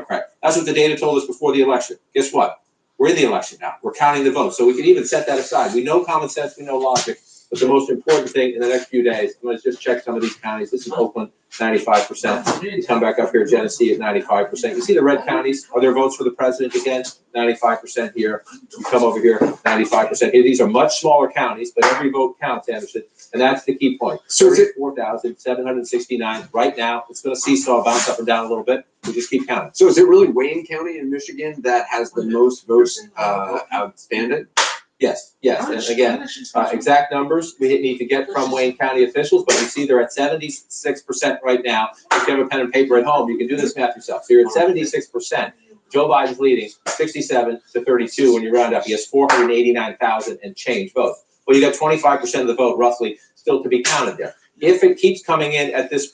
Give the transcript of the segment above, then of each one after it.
Democrat. That's what the data told us before the election. Guess what? We're in the election now. We're counting the votes. So we can even set that aside. We know common sense, we know logic. But the most important thing in the next few days, I'm going to just check some of these counties. This is Oakland, 95%. You come back up here, Genesee at 95%. You see the red counties? Are there votes for the president again? 95% here. You come over here, 95% here. These are much smaller counties, but every vote counts, Anderson. And that's the key point. So 34,769 right now. It's going to seesaw, bounce up and down a little bit. We just keep counting. So is it really Wayne County in Michigan that has the most votes outstanding? Yes. And again, exact numbers we need to get from Wayne County officials, but you see they're at 76% right now. If you have a pen and paper at home, you can do this math yourself. So you're at 76%. Joe Biden's leading 67 to 32 when you round up. He has 489,000 and change votes. Well, you got 25% of the vote roughly still to be counted there. If it keeps coming in at these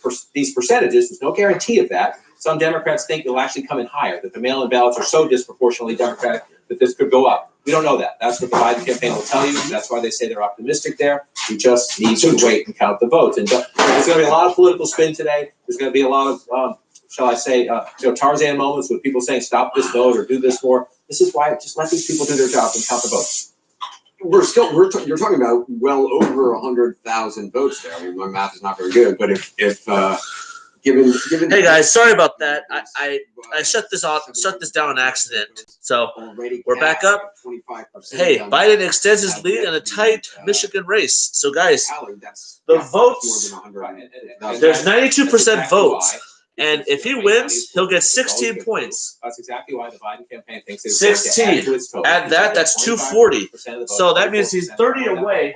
percentages, there's no guarantee of that. Some Democrats think it'll actually come in higher, that the mail-in ballots are so disproportionately Democratic that this could go up. We don't know that. That's what the Biden campaign will tell you. That's why they say they're optimistic there. We just need to wait and count the votes. And there's going to be a lot of political spin today. There's going to be a lot of, shall I say, Tarzan moments with people saying, stop this vote or do this more. This is why just let these people do their job and count the votes. You're talking about well over 100,000 votes there. I mean, my math is not very good, but if given hey guys, sorry about that. I shut this down on accident. So we're back up. Hey, Biden extends his lead in a tight Michigan race. So guys, the votes, there's 92% votes. And if he wins, he'll get 16 points. That's exactly why the Biden campaign thinks it's 16. Add that, that's 240. So that means he's 30 away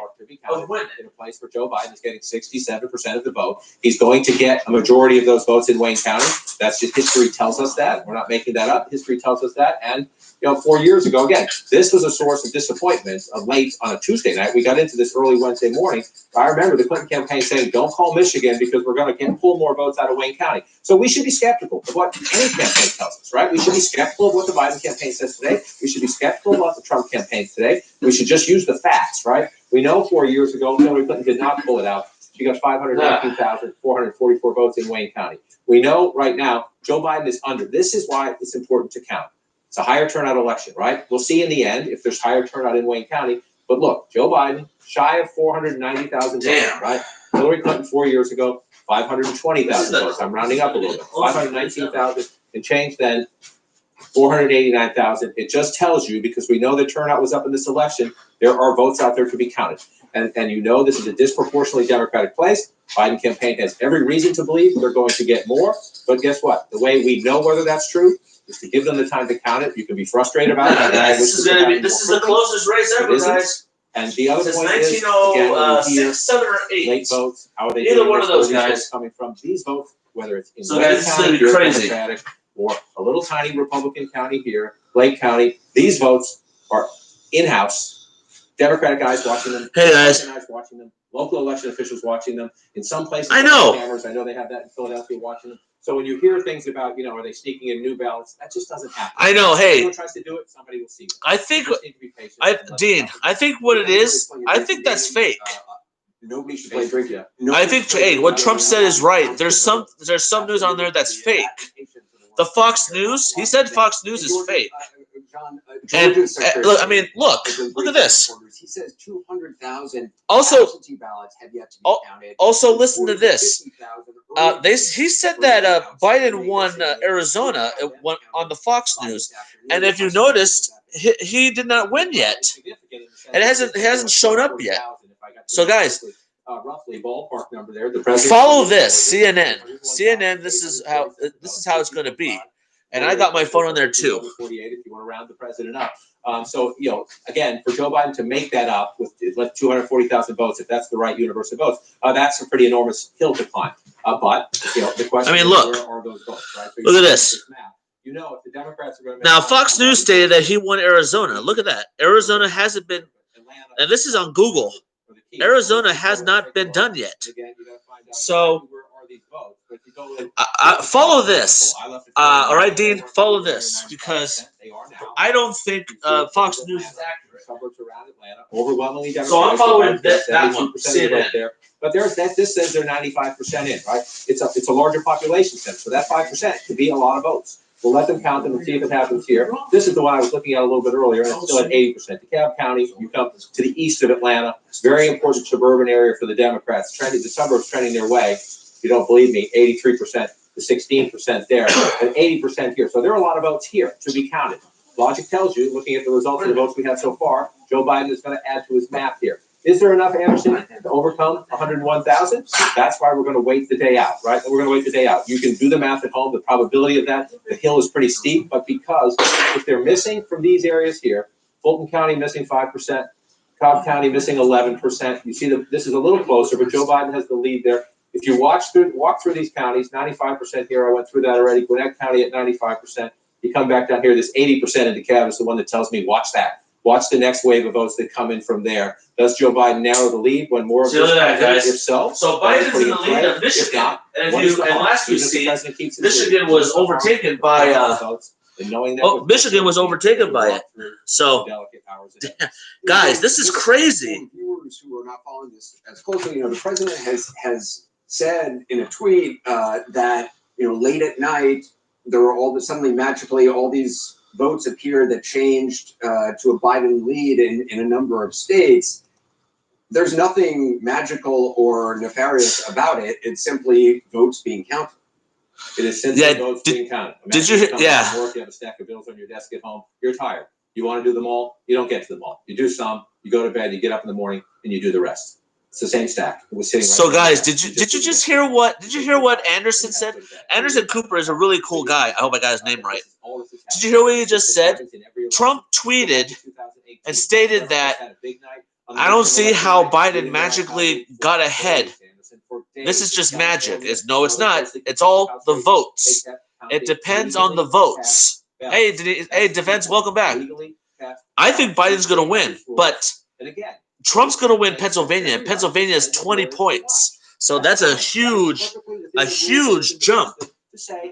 of winning. In a place where Joe Biden is getting 67% of the vote. He's going to get a majority of those votes in Wayne County. That's just history tells us that. We're not making that up. History tells us that. And 4 years ago, again, this was a source of disappointment of late on a Tuesday night. We got into this early Wednesday morning. I remember the Clinton campaign saying, don't call Michigan because we're going to pull more votes out of Wayne County. So we should be skeptical of what any campaign tells us, right? We should be skeptical of what the Biden campaign says today. We should be skeptical about the Trump campaign today. We should just use the facts, right? We know 4 years ago, Hillary Clinton did not pull it out. She got 519,444 votes in Wayne County. We know right now Joe Biden is under. This is why it's important to count. It's a higher turnout election, right? We'll see in the end if there's higher turnout in Wayne County. But look, Joe Biden, shy of 490,000 votes, right? Hillary Clinton 4 years ago, 520,000 votes. I'm rounding up a little bit. 519,000 and change then, 489,000. It just tells you, because we know the turnout was up in this election, there are votes out there to be counted. And this is a disproportionately Democratic place. Biden campaign has every reason to believe they're going to get more. But guess what? The way we know whether that's true is to give them the time to count it. You can be frustrated about it. This is the closest race ever, guys. And the other point is, 1906, 7, or 8. Late votes. How are they Either one of those guys coming from? These votes, whether it's in Wayne County or Democratic or a little tiny Republican county here, Lake County, these votes are in-house. Democratic guys watching them. Hey guys. Guys watching them. Local election officials watching them. In some places, I know. Cameras. I know they have that in Philadelphia watching them. So when you hear things about, are they sneaking in new ballots? That just doesn't happen. I know. Hey, if someone tries to do it, somebody will see it. I think, Dean, I think what it is, I think that's fake. Nobody should play drink yet. I think, hey, what Trump said is right. There's some news on there that's fake. The Fox News, he said Fox News is fake. And look at this. He says 200,000 absentee ballots have yet to be counted. Also, listen to this. He said that Biden won Arizona on the Fox News, and if you noticed, he did not win yet. It hasn't shown up yet. So, guys, roughly ballpark number there. Follow this, CNN. CNN. This is how it's going to be. And I got my phone on there too. 48 if you want to round the president up. So, again, for Joe Biden to make that up with 240,000 votes, if that's the right universe of votes, that's a pretty enormous hill to climb. But the question is, where are those votes, right? So look at this. If the Democrats are going to now, Fox News stated that he won Arizona. Look at that. Arizona hasn't been, and this is on Google. Arizona has not been done yet. So, follow this. All right, Dean, follow this, because I don't think Fox News is accurate. Overwhelmingly Democratic. So I'm following that one. Right there. But this says they're 95% in, right? It's a larger population center, so that 5% could be a lot of votes. We'll let them count them and see if it happens here. This is the one I was looking at a little bit earlier, and it's still at 80%. DeKalb County, you come to the east of Atlanta, very important suburban area for the Democrats. Trending, the suburbs trending their way. If you don't believe me, 83% to 16% there, and 80% here. So there are a lot of votes here to be counted. Logic tells you, looking at the results of the votes we have so far, Joe Biden is going to add to his math here. Is there enough, Anderson, to overcome 101,000? That's why we're going to wait the day out, right? We're going to wait the day out. You can do the math at home. The probability of that, the hill is pretty steep, but because if they're missing from these areas here, Fulton County missing 5%, Cobb County missing 11%. You see that this is a little closer, but Joe Biden has the lead there. If you walk through these counties, 95% here, I went through that already. Gwinnett County at 95%. You come back down here, this 80% in DeKalb is the one that tells me watch that. Watch the next wave of votes that come in from there. Does Joe Biden narrow the lead when more of this comes in? If so, Biden's in the lead of Michigan. And last we see, Michigan was overtaken by Michigan was overtaken by it. So, guys, this is crazy. Viewers who are not following this as closely, the president has said in a tweet that late at night there were suddenly magically all these votes appear that changed to a Biden lead in a number of states. There's nothing magical or nefarious about it. It's simply votes being counted. It is simply votes being counted. Did you? Yeah. Work, you have a stack of bills on your desk at home. You're tired. You want to do them all. You don't get to them all. You do some. You go to bed. You get up in the morning and you do the rest. It's the same stack. It was sitting. So, guys, did you just hear what? Did you hear what Anderson said? Anderson Cooper is a really cool guy. I hope I got his name right. Did you hear what he just said? Trump tweeted and stated that I don't see how Biden magically got ahead. This is just magic. No, it's not. It's all the votes. It depends on the votes. Hey, Defense, welcome back. I think Biden's going to win, but Trump's going to win Pennsylvania, and Pennsylvania is 20 points. So that's a huge jump.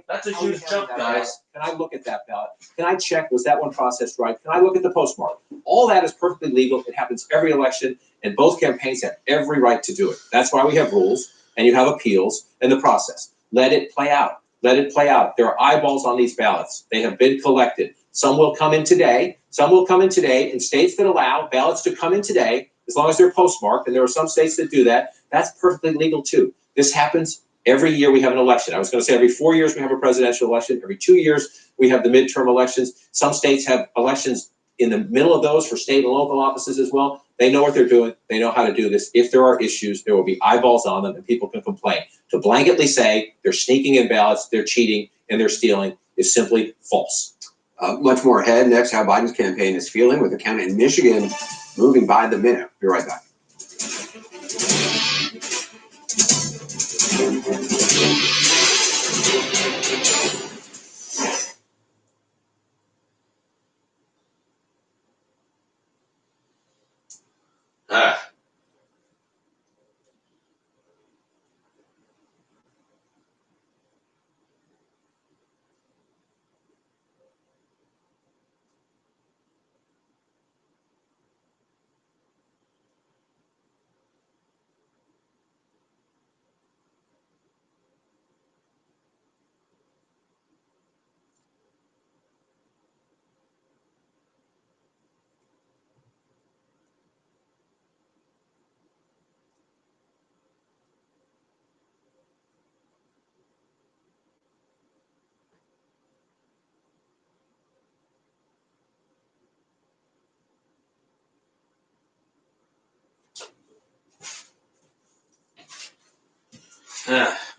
That's a huge jump, guys. Can I look at that ballot? Can I check, was that one processed right? Can I look at the postmark? All that is perfectly legal. It happens every election, and both campaigns have every right to do it. That's why we have rules, and you have appeals, and the process. Let it play out. Let it play out. There are eyeballs on these ballots. They have been collected. Some will come in today. Some will come in today in states that allow ballots to come in today, as long as they're postmarked, and there are some states that do that. That's perfectly legal, too. This happens every year we have an election. I was going to say every 4 years we have a presidential election. Every 2 years we have the midterm elections. Some states have elections in the middle of those for state and local offices as well. They know what they're doing. They know how to do this. If there are issues, there will be eyeballs on them and people can complain. To blanketly say they're sneaking in ballots, they're cheating, and they're stealing is simply false. Much more ahead. Next, how Biden's campaign is feeling with the count in Michigan moving by the minute. Be right back.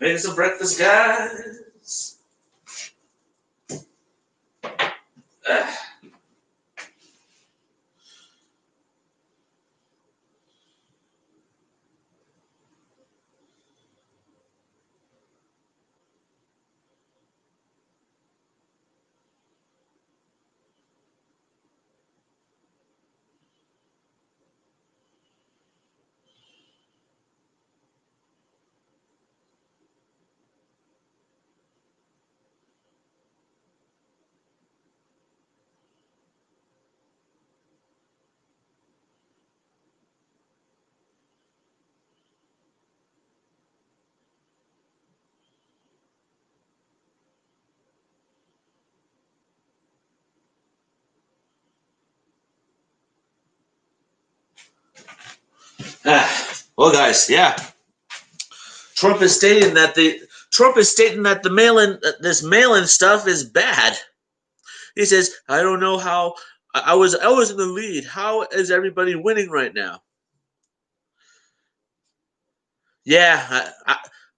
Making some breakfast, guys. Well, guys, yeah. Trump is stating that the mail-in stuff is bad. He says, I don't know how I was in the lead. How is everybody winning right now? Yeah,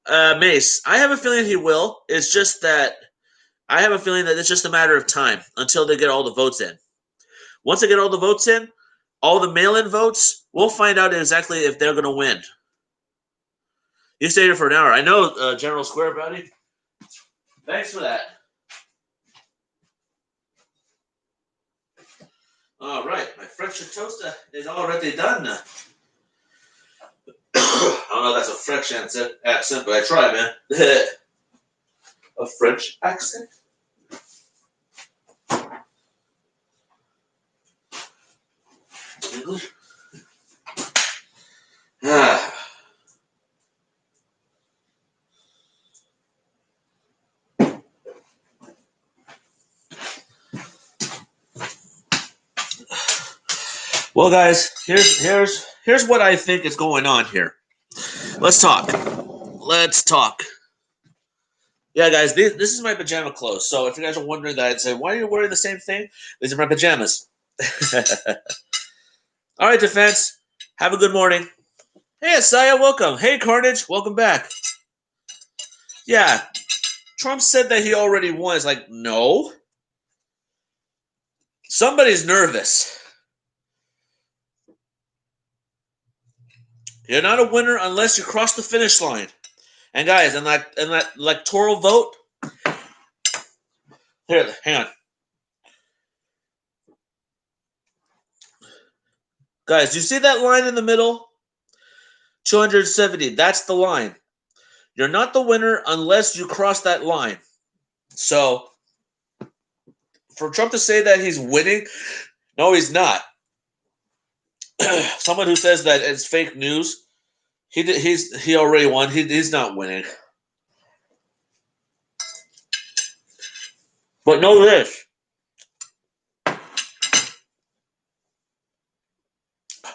Mace, I have a feeling he will. It's just that I have a feeling that it's just a matter of time until they get all the votes in. Once they get all the votes in, all the mail-in votes, we'll find out exactly if they're going to win. You stayed here for an hour. I know, General Square, buddy. Thanks for that. All right, my French toaster is already done. I don't know if that's a French accent, but I try, man. A French accent? English? Well, guys, here's what I think is going on here. Let's talk. Yeah, guys, this is my pajama clothes. So if you guys are wondering that, I'd say, why are you wearing the same thing? These are my pajamas. All right, Defense. Have a good morning. Hey, Asaya, welcome. Hey, Carnage, welcome back. Yeah, Trump said that he already won. It's like, no. Somebody's nervous. You're not a winner unless you cross the finish line. And guys, in that electoral vote, here, hang on. Guys, you see that line in the middle? 270, that's the line. You're not the winner unless you cross that line. So, for Trump to say that he's winning, no, he's not. Someone who says that it's fake news, he already won. He's not winning. But know this.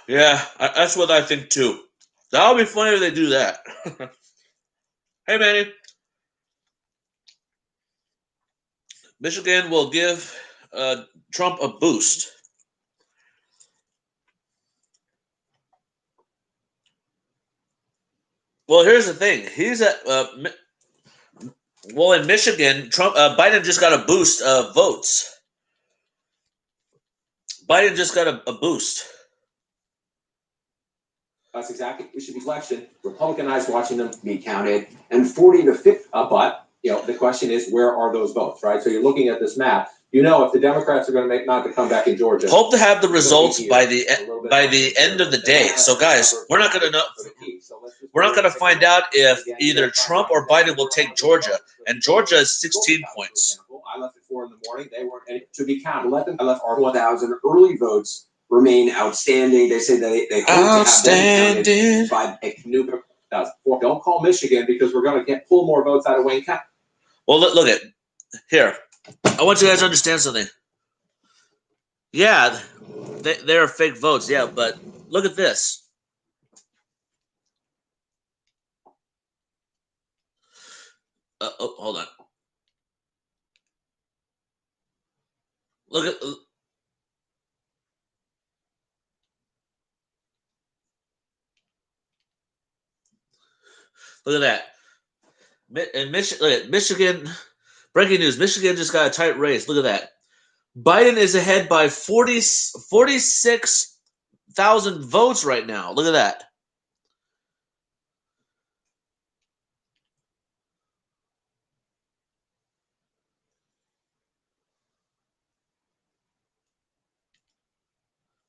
Yeah, that's what I think too. That would be funny if they do that. Hey, Manny. Michigan will give Trump a boost. Well, here's the thing. He's at in Michigan, Biden just got a boost of votes. Biden just got a boost. That's exactly. We should be election. Republican eyes watching them be counted, and 40 to 50. But the question is, where are those votes, right? So you're looking at this map. If the Democrats are going to not to come back in Georgia. Hope to have the results by the end of the day. So guys, we're not going to know. We're not going to find out if either Trump or Biden will take Georgia, and Georgia is 16 points. I left at 4 in the morning. They weren't to be counted. I left our 1,000 early votes remain outstanding. They say they hope to have them counted by a new 1,000. Don't call Michigan because we're going to pull more votes out of Wayne County. Well, look at here. I want you guys to understand something. Yeah, they're fake votes. Yeah, but look at this. Hold on. Look at that. And Michigan, breaking news, Michigan just got a tight race. Look at that. Biden is ahead by 46,000 votes right now. Look at that.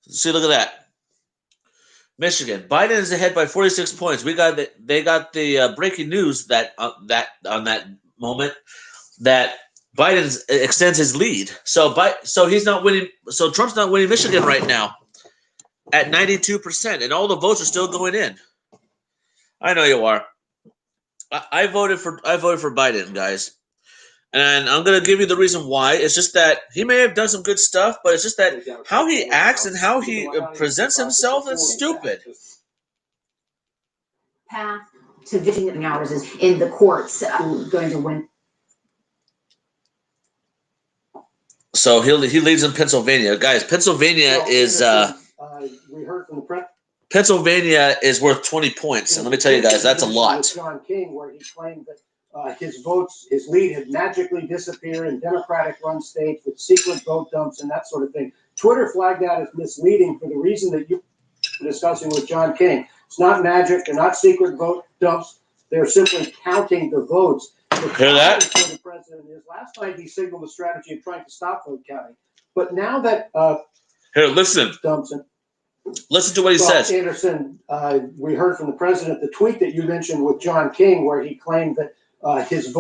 See, look at that. Michigan, Biden is ahead by 46 points. They got the breaking news that on that moment that Biden extends his lead. So he's not winning. So Trump's not winning Michigan right now at 92%, and all the votes are still going in. I know you are. I voted for Biden, guys. And I'm going to give you the reason why. It's just that he may have done some good stuff, but it's just that how he acts and how he presents himself is stupid. path to visiting hours is in the courts going to win. So he leads in Pennsylvania, guys. Pennsylvania is we heard from the press. Pennsylvania is worth 20 points, and let me tell you guys, that's a lot. John King, where he claimed that his lead had magically disappeared in Democratic-run states with secret vote dumps and that sort of thing. Twitter flagged that as misleading for the reason that you were discussing with John King. It's not magic. They're not secret vote dumps. They're simply counting the votes. Hear that? For the president is last night he signaled a strategy of trying to stop vote counting, but now that here, listen. dumps and listen to what he says. Anderson, we heard from the president the tweet that you mentioned with John King, where he claimed that his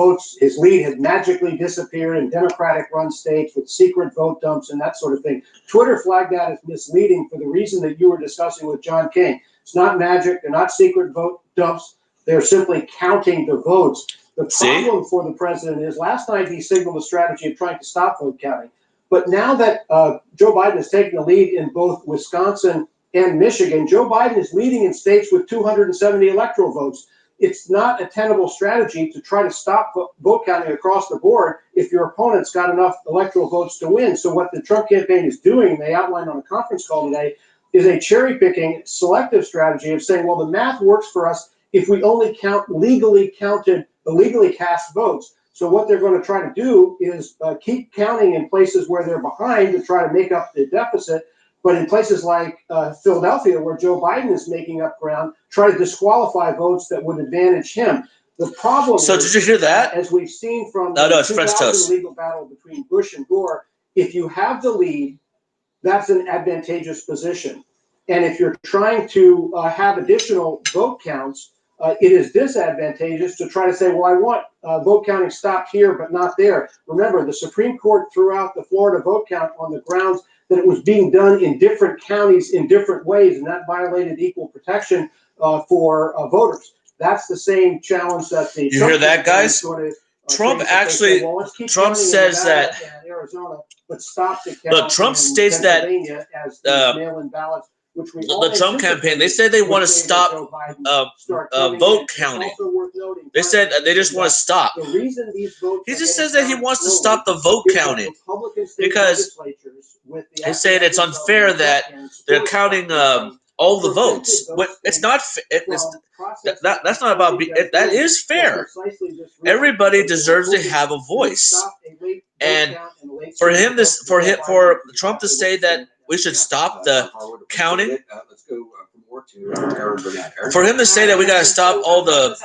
lead had magically disappeared in Democratic-run states with secret vote dumps and that sort of thing. Twitter flagged that as misleading for the reason that you were discussing with John King. It's not magic. They're not secret vote dumps. They're simply counting the votes. The problem for the president is last night he signaled a strategy of trying to stop vote counting. But now that Joe Biden has taken the lead in both Wisconsin and Michigan, Joe Biden is leading in states with 270 electoral votes. It's not a tenable strategy to try to stop vote counting across the board if your opponent's got enough electoral votes to win. So what the Trump campaign is doing, they outlined on a conference call today, is a cherry-picking selective strategy of saying, well, the math works for us if we only count legally cast votes. So what they're going to try to do is keep counting in places where they're behind to try to make up the deficit. But in places like Philadelphia, where Joe Biden is making up ground, try to disqualify votes that would advantage him. The problem So is, did you hear that? as we've seen from No, the it's French 2000 toast. legal battle between Bush and Gore, if you have the lead, that's an advantageous position. And if you're trying to have additional vote counts, it is disadvantageous to try to say, well, I want vote counting stopped here, but not there. Remember, the Supreme Court threw out the Florida vote count on the grounds that it was being done in different counties in different ways, and that violated equal protection for voters. That's the same challenge that the You hear that, guys? Trump actually, Trump says that. Arizona, but stop the count. Look, Trump states that as mail-in ballots. The Trump campaign, they say they want to stop vote counting. They said they just want to stop. He just says that he wants to stop the vote counting because they say it's unfair that they're counting all the votes. It's not. That's not about. That is fair. Everybody deserves to have a voice, and for Trump to say that we should stop the counting. For him to say that we got to stop all the.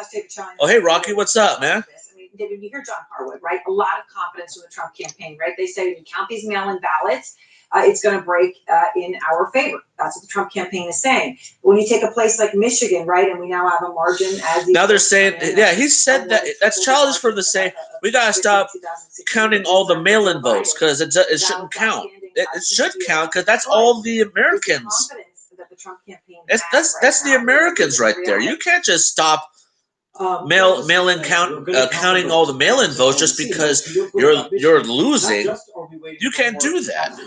Oh, hey, Rocky, what's up, man? I mean, David, you hear John Harwood, right? A lot of confidence in the Trump campaign, right? They say when you count these mail-in ballots, it's going to break in our favor. That's what the Trump campaign is saying. When you take a place like Michigan, right, and we now have a margin as now they're saying, yeah, he said that that's childish for them to say we got to stop counting all the mail-in votes because it shouldn't count. It should count because that's all the Americans. That's the Americans right there. You can't just stop mail-in counting all the mail-in votes just because you're losing. You can't do that.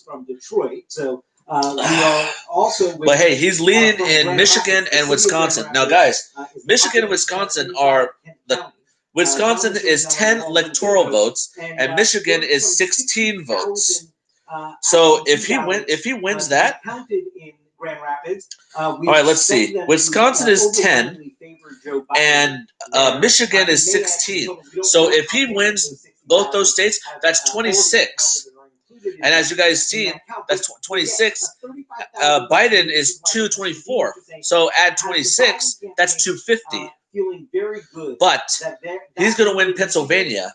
From Detroit, so we are also. But hey, he's leading in Michigan and Wisconsin. Now, guys, Michigan and Wisconsin are Wisconsin is 10 electoral votes and Michigan is 16 votes. So if he wins that. Grand Rapids. All right, let's see. Wisconsin is 10, and Michigan is 16. So if he wins both those states, that's 26. And as you guys see, that's 26. Biden is 224. So add 26, that's 250. But he's going to win Pennsylvania,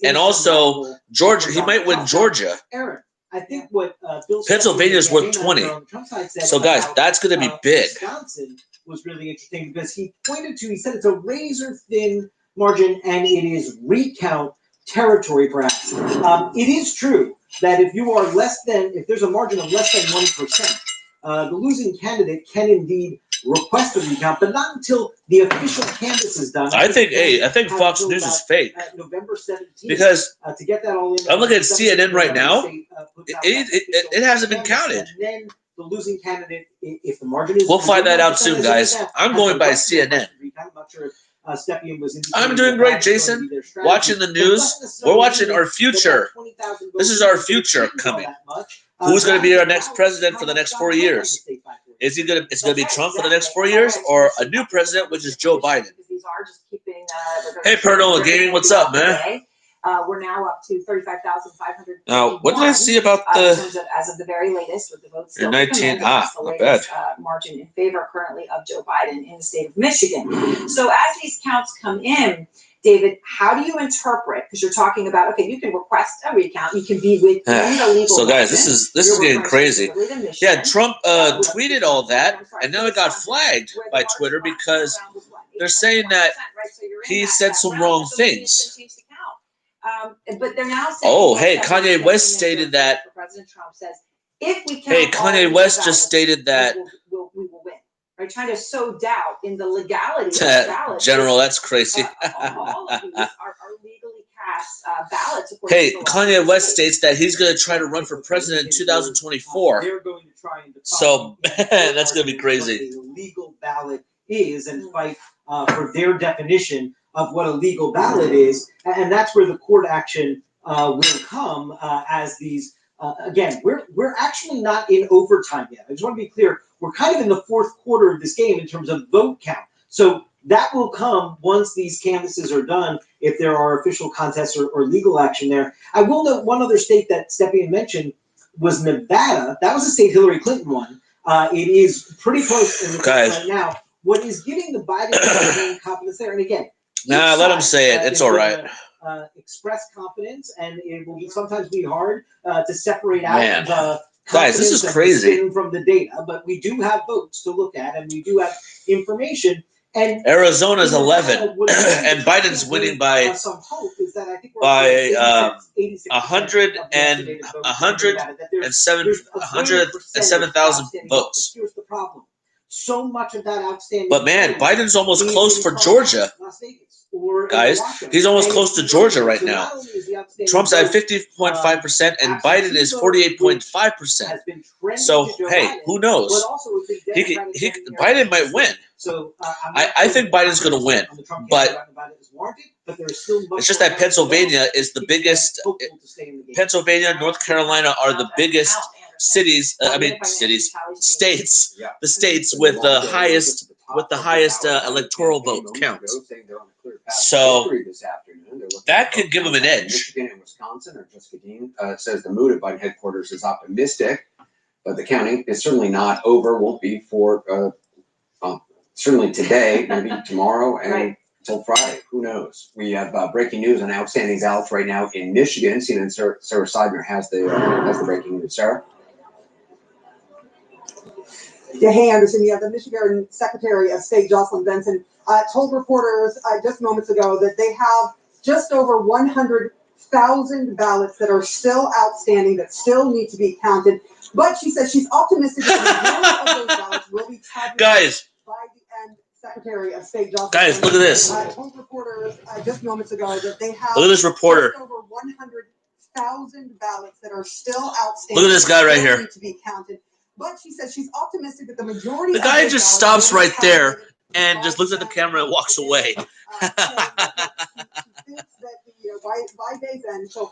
and also Georgia. He might win Georgia. I think what Pennsylvania's worth 20. So guys, that's going to be big. Wisconsin was really interesting because he said it's a razor thin margin and it is recount territory perhaps. It is true that if there's a margin of less than 1%, the losing candidate can indeed request a recount, but not until the official canvass is done. I think Fox News is fake. November 17th. Because to get that all in, I'm looking at CNN right now. It hasn't been counted. the losing candidate, if the margin is. We'll find that out soon, guys. I'm going by CNN. I'm not sure if Stepien was I'm doing great, Jason. Watching the news. We're watching our future. This is our future coming. Who's going to be our next president for the next 4 years? Is he going to? It's going to be Trump for the next 4 years, or a new president, which is Joe Biden? Hey, Paranormal Gaming, what's up, man? We're now up to 35,500. Now, what did I see about in the? terms of, as of the very latest, with the votes still You're to come 19. in, that's the Not latest margin in favor currently of Joe Biden in the state of Michigan. So as these counts come in, David, how do you interpret? Because you're talking about, okay, you can request a recount, you can be within the legal. So, guys, this is getting crazy. Michigan, Yeah, Trump tweeted all that, and now it got flagged by Twitter because they're saying that he said some wrong things. But they're now saying, oh, hey, Kanye West stated that. President Trump says, if we hey, Kanye West just stated that. We will win. Right, trying to sow doubt in the legality of the ballots. General, that's crazy. All of these are legally cast ballots. Hey, Kanye West states that he's going to try to run for president in 2024. They're going to try and so that's going to be crazy. What a legal ballot is and fight for their definition of what a legal ballot is, and that's where the court action will come as these. Again, we're actually not in overtime yet. I just want to be clear. We're kind of in the fourth quarter of this game in terms of vote count. So that will come once these canvasses are done, if there are official contests or legal action there. I will note one other state that Stepien mentioned was Nevada. That was a state Hillary Clinton won. It is pretty close in the right now. What is giving the Biden campaign confidence there? And again, nah, let him say it. It's all right. Express confidence, and it will sometimes be hard to separate out the guys. This is crazy from the data, but we do have votes to look at, and we do have information. And Arizona's 11, and Biden's winning by some hope is that I think we're by 107,000 votes. Here's the problem. So much of that outstanding. But man, Biden's almost close for Georgia. Guys, he's almost close to Georgia right now. Trump's at 50.5% and Biden is 48.5%. So hey, who knows? Biden might win. I think Biden's going to win, but it's just that Pennsylvania is the biggest. Pennsylvania, North Carolina are the biggest cities. States. The states with the highest electoral vote count. So that could give them an edge. Michigan and Wisconsin, or Jessica Dean says the mood at Biden headquarters is optimistic, but the counting is certainly not over. Won't be for certainly today, maybe tomorrow, and until Friday. Who knows? We have breaking news on outstanding ballots right now in Michigan. CNN Sarah Seidner has the breaking news. Sarah. Yeah, hey Anderson, the Michigan Secretary of State Jocelyn Benson told reporters just moments ago that they have just over 100,000 ballots that are still outstanding, that still need to be counted. But she says she's optimistic that the majority of those ballots will be tabulated by the end. Secretary of State Jocelyn Benson, look at this. Told reporters just moments ago that they have look at this reporter. Just over 100,000 ballots that are still outstanding. Look at this guy right here. Need to be counted. But she says she's optimistic that the majority. The guy just stops right there and just looks at the camera and walks away.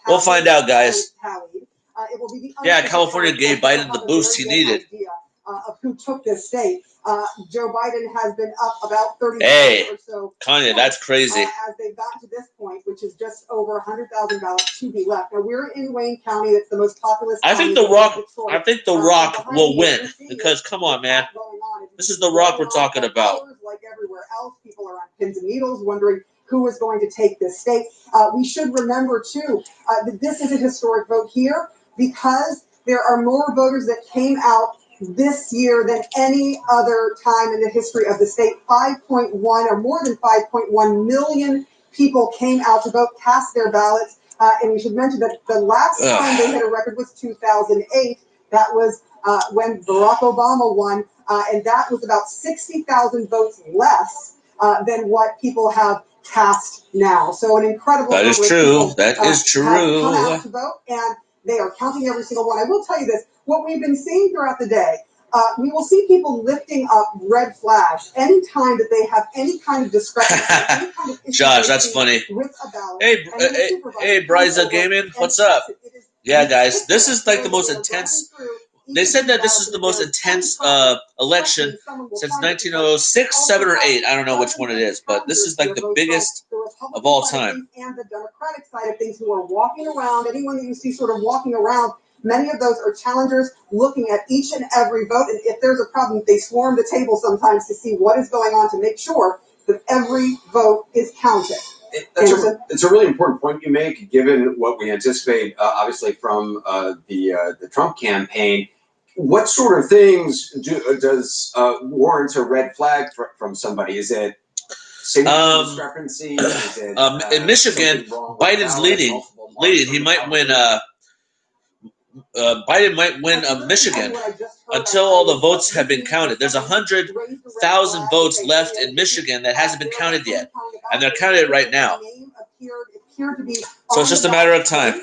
We'll find out, guys. Yeah, California gave Biden the boost he needed. Of who took this state. Joe Biden has been up about 30 or so. Kanye, that's crazy. As they've gotten to this point, which is just over 100,000 ballots to be left. Now we're in Wayne County. It's the most populous. I think The Rock will win because come on, man. This is The Rock we're talking about. Like everywhere else, people are on pins and needles wondering who is going to take this state. We should remember too that this is a historic vote here because there are more voters that came out this year than any other time in the history of the state. 5.1 or more than 5.1 million people came out to vote, cast their ballots. And we should mention that the last time they hit a record was 2008. That was when Barack Obama won. And that was about 60,000 votes less than what people have cast now. So an incredible. That is true. That is true. Come out to vote, and they are counting every single one. I will tell you this. What we've been seeing throughout the day we will see people lifting up red flags anytime that they have any kind of discrepancy, any kind of issue Josh, that's funny. with a ballot. Hey, Bryza Gaming, what's up? Yeah, guys, this is like the most intense. They said that this is the most intense election since 1906, 7, or 8. I don't know which one it is, but this is like the biggest of all time. And the Democratic side of things, who are walking around, anyone that you see sort of walking around, many of those are challengers looking at each and every vote. And if there's a problem, they swarm the table sometimes to see what is going on to make sure that every vote is counted. It's a really important point you make, given what we anticipate, obviously, from the Trump campaign. What sort of things does warrant a red flag from somebody? Is it signature discrepancy? Is it, in Michigan, Biden's leading. He might win. Biden might win Michigan until all the votes have been counted. There's 100,000 votes left in Michigan that hasn't been counted yet, and they're counted right now. So it's just a matter of time.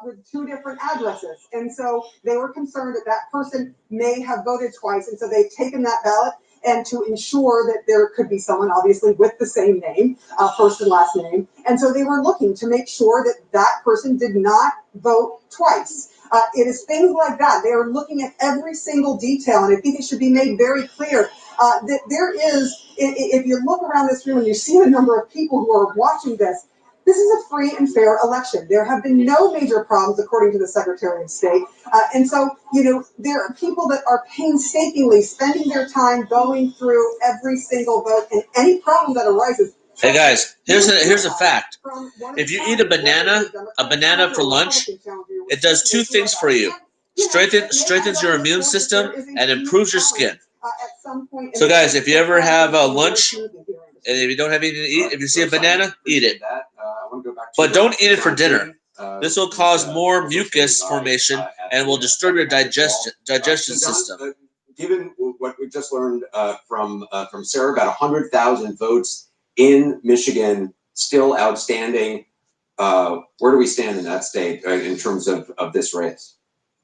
With 2 different addresses, and so they were concerned that that person may have voted twice, and so they've taken that ballot, and to ensure that there could be someone obviously with the same name, first and last name, and so they were looking to make sure that that person did not vote twice. It is things like that. They are looking at every single detail, and I think it should be made very clear that there is, if you look around this room and you see the number of people who are watching this, this is a free and fair election. There have been no major problems, according to the Secretary of State. And so, there are people that are painstakingly spending their time going through every single vote, and any problem that arises. Hey guys, here's a fact. If you eat a banana for lunch, it does 2 things for you. Strengthens your immune system and improves your skin. So guys, if you ever have a lunch and if you don't have anything to eat, if you see a banana, eat it. But don't eat it for dinner. This will cause more mucus formation and will disturb your digestion system. Given what we just learned from Sarah, about 100,000 votes in Michigan still outstanding. Where do we stand in that state in terms of this race?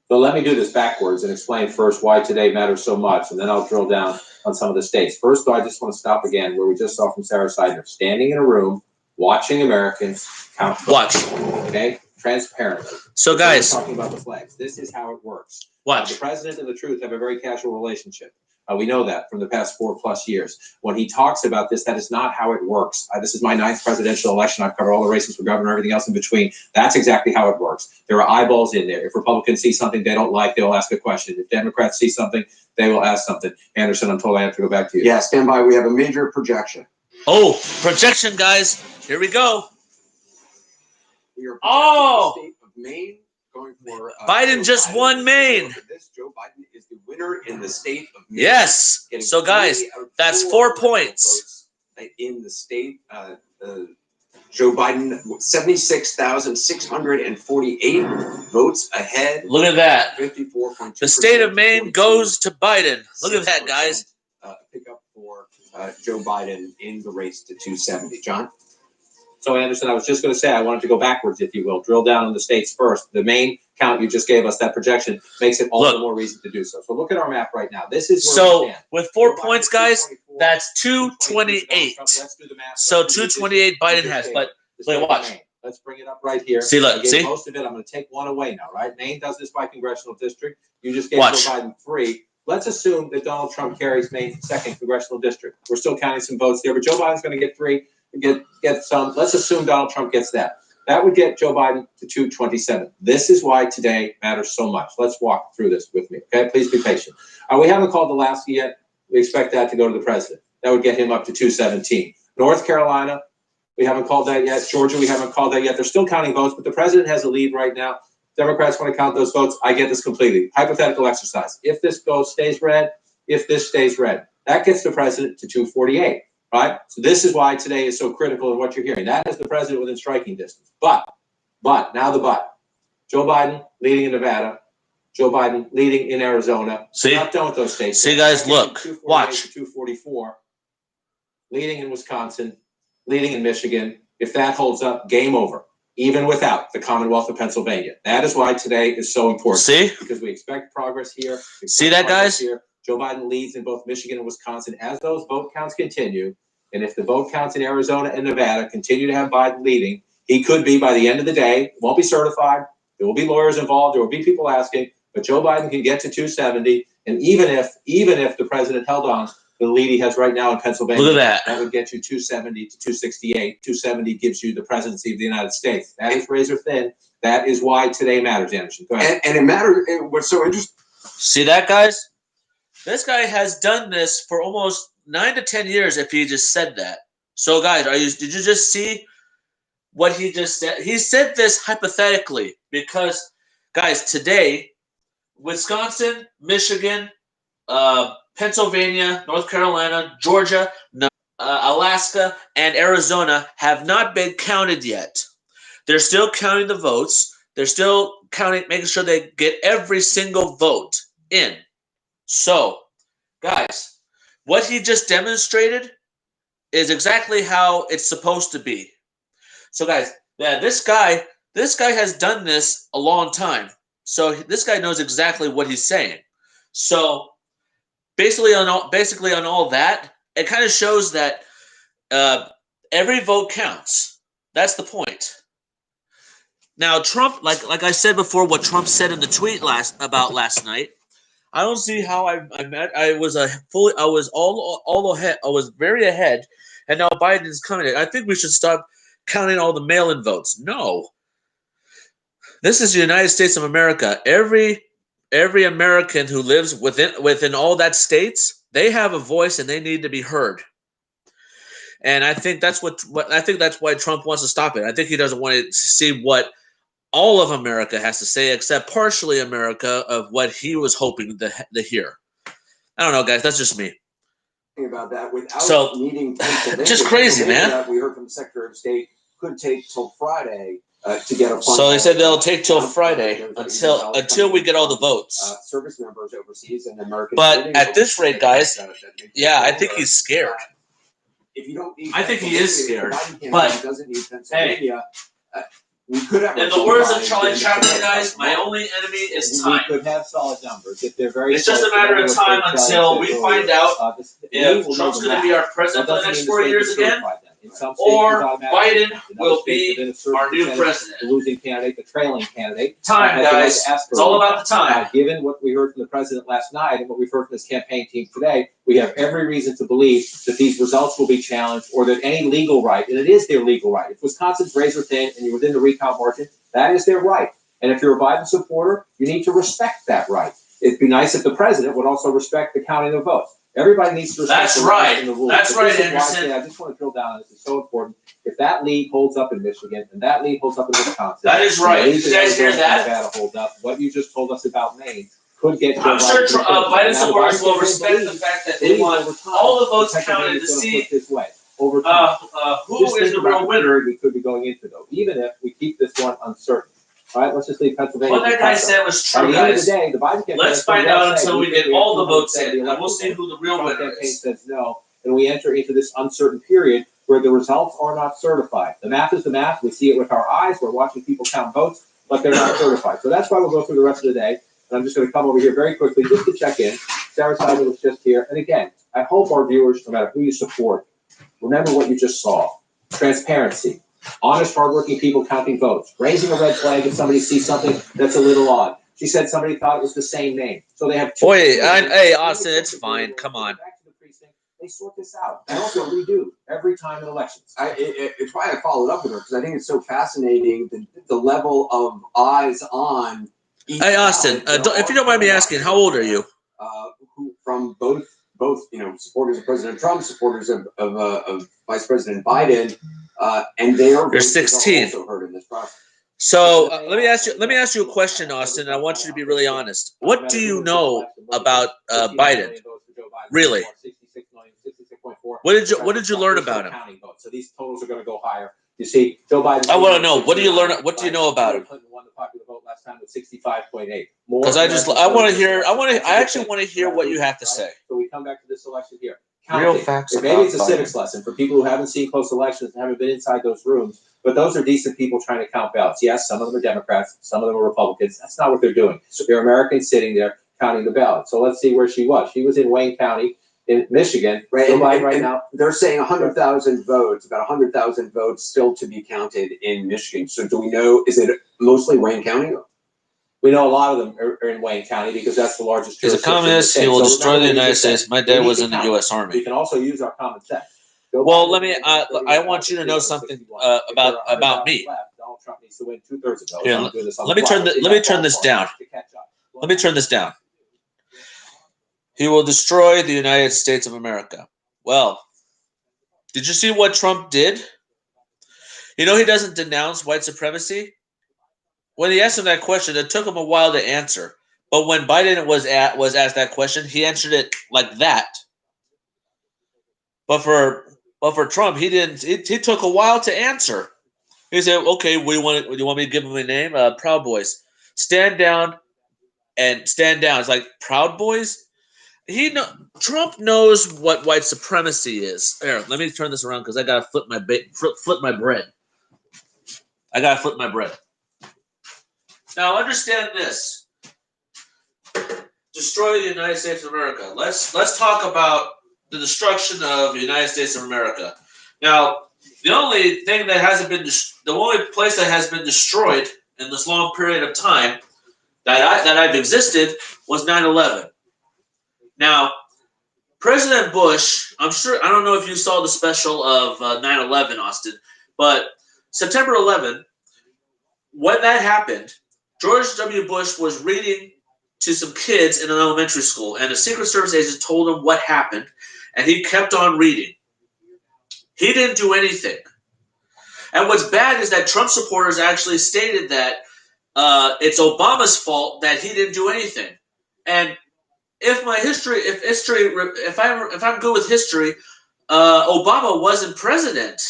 So let me do this backwards and explain first why today matters so much, and then I'll drill down on some of the states. First, though, I just want to stop again where we just saw from Sarah Seidner, standing in a room, watching Americans count votes. Watch. Okay? Transparently. So guys. We're talking about the flags. This is how it works. Watch. The president and the truth have a very casual relationship. We know that from the past 4+ years. When he talks about this, that is not how it works. This is my 9th presidential election. I've covered all the races for governor, everything else in between. That's exactly how it works. There are eyeballs in there. If Republicans see something they don't like, they'll ask a question. If Democrats see something, they will ask something. Anderson, I'm told I have to go back to you. Yeah, stand by. We have a major projection. Oh, projection, guys. Here we go. We are the state of Maine. Going for Biden just won Maine. Joe Biden is the winner in the state of Maine. Yes. So guys, that's 4 points in the state. Joe Biden 76,648 votes ahead. Look at that. 54.2%. The state of Maine goes to Biden. Look at that, guys. Pick up for Joe Biden in the race to 270. John. So, Anderson, I was just going to say, I wanted to go backwards, if you will, drill down on the states first. The main count you just gave us, that projection, makes it all the more reason to do so. So look at our map right now. This is where we stand. With 4 points, guys, that's 228. Let's do the math. So 228 Biden has. But watch. Let's bring it up right here. See, look, see? Most of it, I'm going to take one away now, right? Maine does this by congressional district. You just gave Joe Biden 3. Let's assume that Donald Trump carries Maine's 2nd congressional district. We're still counting some votes there, but Joe Biden's going to get 3. Get some. Let's assume Donald Trump gets that. That would get Joe Biden to 227. This is why today matters so much. Let's walk through this with me. Okay, please be patient. We haven't called Alaska yet. We expect that to go to the president. That would get him up to 217. North Carolina, we haven't called that yet. Georgia, we haven't called that yet. They're still counting votes, but the president has a lead right now. Democrats want to count those votes. I get this completely. Hypothetical exercise. If this stays red, that gets the president to 248. Right? So this is why today is so critical in what you're hearing. That is the president within striking distance. But, now the but. Joe Biden leading in Nevada. Joe Biden leading in Arizona. See? Not done with those states. See, guys, look. Watch. 244. Leading in Wisconsin. Leading in Michigan. If that holds up, game over. even without the Commonwealth of Pennsylvania. That is why today is so important. See? Because we expect progress here. See that, guys? Here. Joe Biden leads in both Michigan and Wisconsin as those vote counts continue. And if the vote counts in Arizona and Nevada continue to have Biden leading, he could be, by the end of the day, it won't be certified. There will be lawyers involved. There will be people asking, but Joe Biden can get to 270. And even if the president held on the lead he has right now in Pennsylvania, Look at that. that would get you 270 to 268. 270 gives you the presidency of the United States. That is razor thin. That is why today matters, Anderson. Go ahead. And it matters. What's so interesting. See that, guys? This guy has done this for almost 9 to 10 years. If he just said that, so guys, did you just see what he just said? He said this hypothetically because, guys, today, Wisconsin, Michigan, Pennsylvania, North Carolina, Georgia, Alaska, and Arizona have not been counted yet. They're still counting the votes. They're still counting, making sure they get every single vote in. So, guys, what he just demonstrated is exactly how it's supposed to be. So, guys, yeah, this guy has done this a long time. So this guy knows exactly what he's saying. So basically on all that, it kind of shows that every vote counts. That's the point. Now, Trump, like I said before, what Trump said in the tweet last night, I don't see how I was very ahead, and now Biden is coming. I think we should stop counting all the mail-in votes. No. This is the United States of America. Every American who lives within all that states, they have a voice and they need to be heard. And I think that's why Trump wants to stop it. I think he doesn't want to see what all of America has to say, except partially America of what he was hoping to hear. I don't know, guys. That's just me. About that without needing Pennsylvania. Just crazy, man. We heard from the Secretary of State could take till Friday to get a. So they said they'll take till Friday until we get all the votes. Service members overseas and American. But at this rate, guys, yeah, I think he's scared. If you don't need, I think he is scared. But doesn't need Pennsylvania. We could have. In the words of Charlie Chaplin, guys, my only enemy is time. We could have solid numbers if they're very. It's just a matter of time until we find out if Trump's going to be our president for the next 4 years again, or Biden will be our new president. The losing candidate, the trailing candidate. Time, guys. It's all about the time. Given what we heard from the president last night and what we've heard from his campaign team today, we have every reason to believe that these results will be challenged, or that any legal right, and it is their legal right. If Wisconsin's razor thin and you're within the recount margin, that is their right. And if you're a Biden supporter, you need to respect that right. It'd be nice if the president would also respect the counting of votes. Everybody needs to respect the rights and the rules. That's right, Anderson. I just want to drill down on this. It's so important. If that lead holds up in Michigan and that lead holds up in Wisconsin, that is right. Did you guys hear that? Nevada hold up. What you just told us about Maine could get. I'm sure Biden supporters will respect the fact that they want all the votes counted to see who is the real winner. We could be going into, though, even if we keep this one uncertain. All right, let's just leave Pennsylvania. What that guy said was true, guys. Let's find out until we get all the votes in, and we'll see who the real winner is. Says no, and we enter into this uncertain period where the results are not certified. The math is the math. We see it with our eyes. We're watching people count votes, but they're not certified. So that's why we'll go through the rest of the day. And I'm just going to come over here very quickly just to check in. Sarah Simon was just here. And again, I hope our viewers, no matter who you support, remember what you just saw. Transparency. Honest, hardworking people counting votes. Raising a red flag if somebody sees something that's a little odd. She said somebody thought it was the same name. So they have two. Hey, Austin, it's fine. Come on. Back to the precinct. They sort this out. And also we do every time in elections. It's why I followed up with her, because I think it's so fascinating the level of eyes on. Hey, Austin, if you don't mind me asking, how old are you? Who from both supporters of President Trump, supporters of Vice President Biden. And they are. You're 16. Also heard in this process. So let me ask you a question, Austin. And I want you to be really honest. What do you know about Biden? Really? What did you learn about him? So these totals are going to go higher. You see, Joe Biden. I want to know. What do you learn? What do you know about him? Clinton won the popular vote last time with 65.8. Because I actually want to hear what you have to say. So we come back to this election here. Real counting. facts about Maybe it's a Biden. civics lesson for people who haven't seen close elections and haven't been inside those rooms. But those are decent people trying to count ballots. Yes, some of them are Democrats, some of them are Republicans. That's not what they're doing. They're Americans sitting there counting the ballots. So let's see where she was. She was in Wayne County in Michigan. Right, Joe and, Biden and- right and now. they're saying 100,000 votes, about 100,000 votes still to be counted in Michigan. So do we know, is it mostly Wayne County? We know a lot of them are in Wayne County because that's the largest He's a jurisdiction in the communist. state. He will So destroy remember the what he United just said. States. My We dad need was to in the count. U.S. We Army. can also use our common sense. Joe Well, Biden let me. is I want you to know 31,061. something If about there are about 100,000 me. left, Donald Trump needs to win 2/3 of those. Here, I'm doing this on let the me fly. turn the- See let me how turn far this for down. to catch up. Let me turn this down. He will destroy the United States of America. Well, did you see what Trump did? You know he doesn't denounce white supremacy. When he asked him that question, it took him a while to answer. But when Biden was asked that question, he answered it like that. But for Trump, he didn't. He took a while to answer. He said, "Okay, do you want me to give him a name? Proud Boys. Stand down and stand down." It's like Proud Boys. Trump knows what white supremacy is. Here, let me turn this around because I gotta flip my bread. I gotta flip my bread. Now understand this. Destroy the United States of America. Let's talk about the destruction of the United States of America. Now, the only thing that hasn't been the only place that has been destroyed in this long period of time that I've existed was 9/11. Now, President Bush, I don't know if you saw the special of 9/11, Austin, but September 11, when that happened, George W. Bush was reading to some kids in an elementary school, and a Secret Service agent told him what happened, and he kept on reading. He didn't do anything. And what's bad is that Trump supporters actually stated that it's Obama's fault that he didn't do anything. And if I'm good with history, Obama wasn't president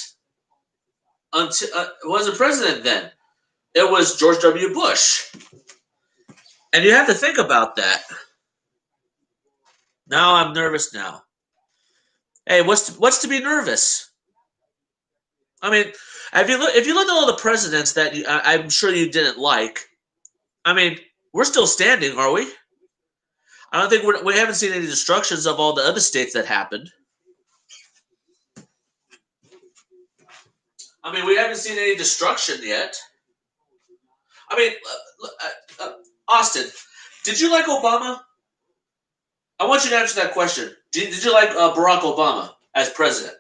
then. It was George W. Bush. And you have to think about that. Now I'm nervous now. Hey, what's to be nervous? I mean, if you look at all the presidents that I'm sure you didn't like, I mean, we're still standing, are we? I don't think we haven't seen any destructions of all the other states that happened. I mean, we haven't seen any destruction yet. I mean, Austin, did you like Obama? I want you to answer that question. Did you like Barack Obama as president?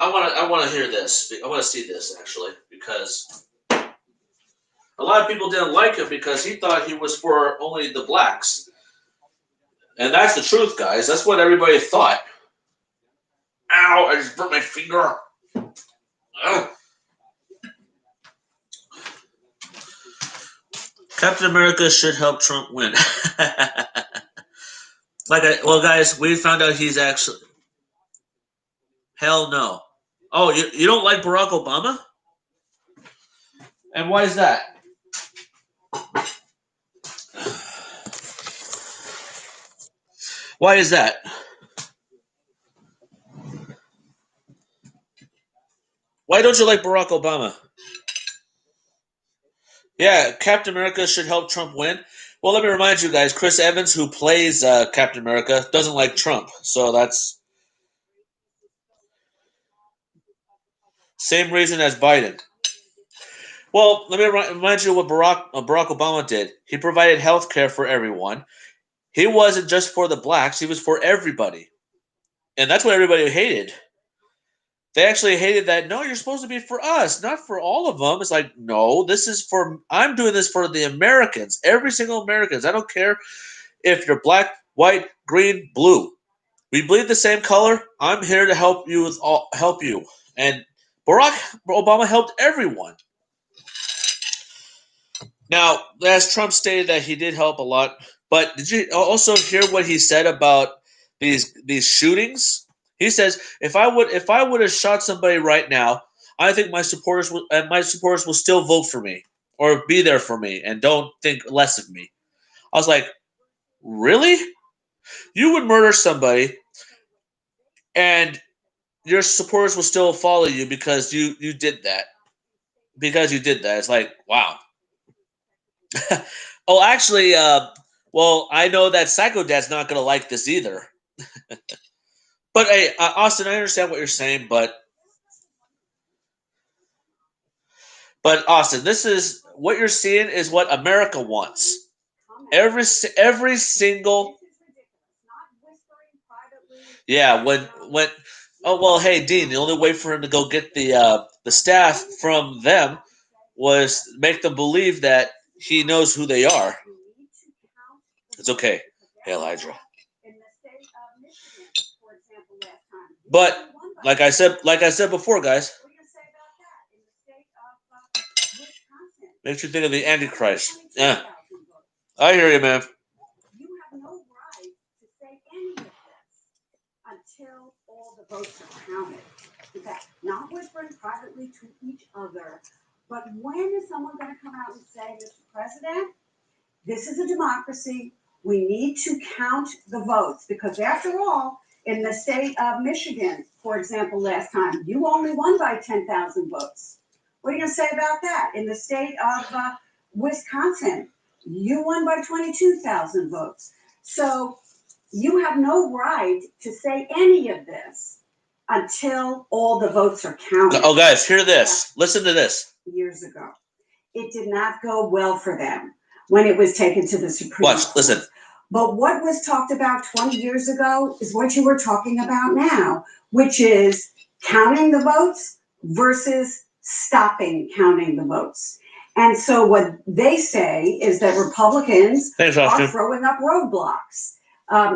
I want to hear this. I want to see this actually because a lot of people didn't like him because he thought he was for only the blacks, and that's the truth, guys. That's what everybody thought. Ow! I just burnt my finger. Ugh. Captain America should help Trump win. Well, guys, we found out he's actually. Hell no. Oh, you don't like Barack Obama? And why is that? Why is that? Why don't you like Barack Obama? Yeah, Captain America should help Trump win. Well, let me remind you guys, Chris Evans, who plays Captain America, doesn't like Trump. So that's same reason as Biden. Well, let me remind you what Barack Obama did. He provided health care for everyone. He wasn't just for the blacks. He was for everybody. And that's what everybody hated. They actually hated that, no, you're supposed to be for us, not for all of them. It's like, no, I'm doing this for the Americans, every single Americans. I don't care if you're black, white, green, blue. We bleed the same color. I'm here to help you help you. And Barack Obama helped everyone. Now, as Trump stated that he did help a lot, but did you also hear what he said about these shootings? He says, if I would have shot somebody right now, I think my supporters will still vote for me or be there for me and don't think less of me. I was like, really? You would murder somebody and your supporters will still follow you because you did that. Because you did that. It's like, wow. Oh, actually, well, I know that Psycho Dad's not going to like this either. But hey, Austin, I understand what you're saying, but Austin, this is what you're seeing is what America wants. Every single when oh well, hey Dean, the only way for him to go get the staff from them was make them believe that he knows who they are. It's okay. Hey, Elijah. But like I said before, guys, makes you think of the Antichrist. Yeah, I hear you, man. You have no right to say any of this until all the votes are counted. In fact, not whispering privately to each other, but when is someone going to come out and say, Mr. President, this is a democracy. We need to count the votes because, after all, in the state of Michigan, for example, last time, you only won by 10,000 votes. What are you going to say about that? In the state of Wisconsin, you won by 22,000 votes. So you have no right to say any of this until all the votes are counted. Oh, guys, hear this. Listen to this. Years ago, it did not go well for them when it was taken to the Supreme Court. Listen. But what was talked about 20 years ago is what you were talking about now, which is counting the votes versus stopping counting the votes. And so what they say is that Republicans are throwing up roadblocks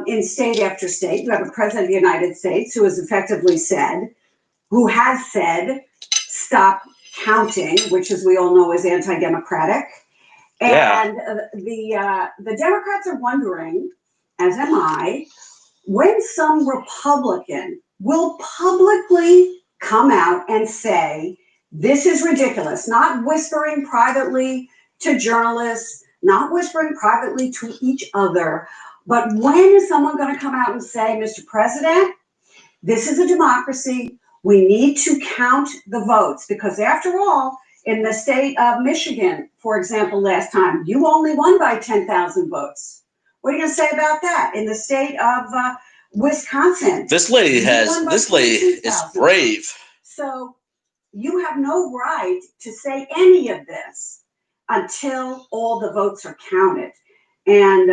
in state after state. You have a president of the United States who has effectively said, stop counting, which, as we all know, is anti-democratic. And the Democrats are wondering, as am I, when some Republican will publicly come out and say, this is ridiculous, not whispering privately to journalists, not whispering privately to each other, but when is someone going to come out and say, Mr. President, this is a democracy. We need to count the votes because, after all, in the state of Michigan, for example, last time, you only won by 10,000 votes. What are you going to say about that? In the state of Wisconsin, this lady is brave. So you have no right to say any of this until all the votes are counted. And,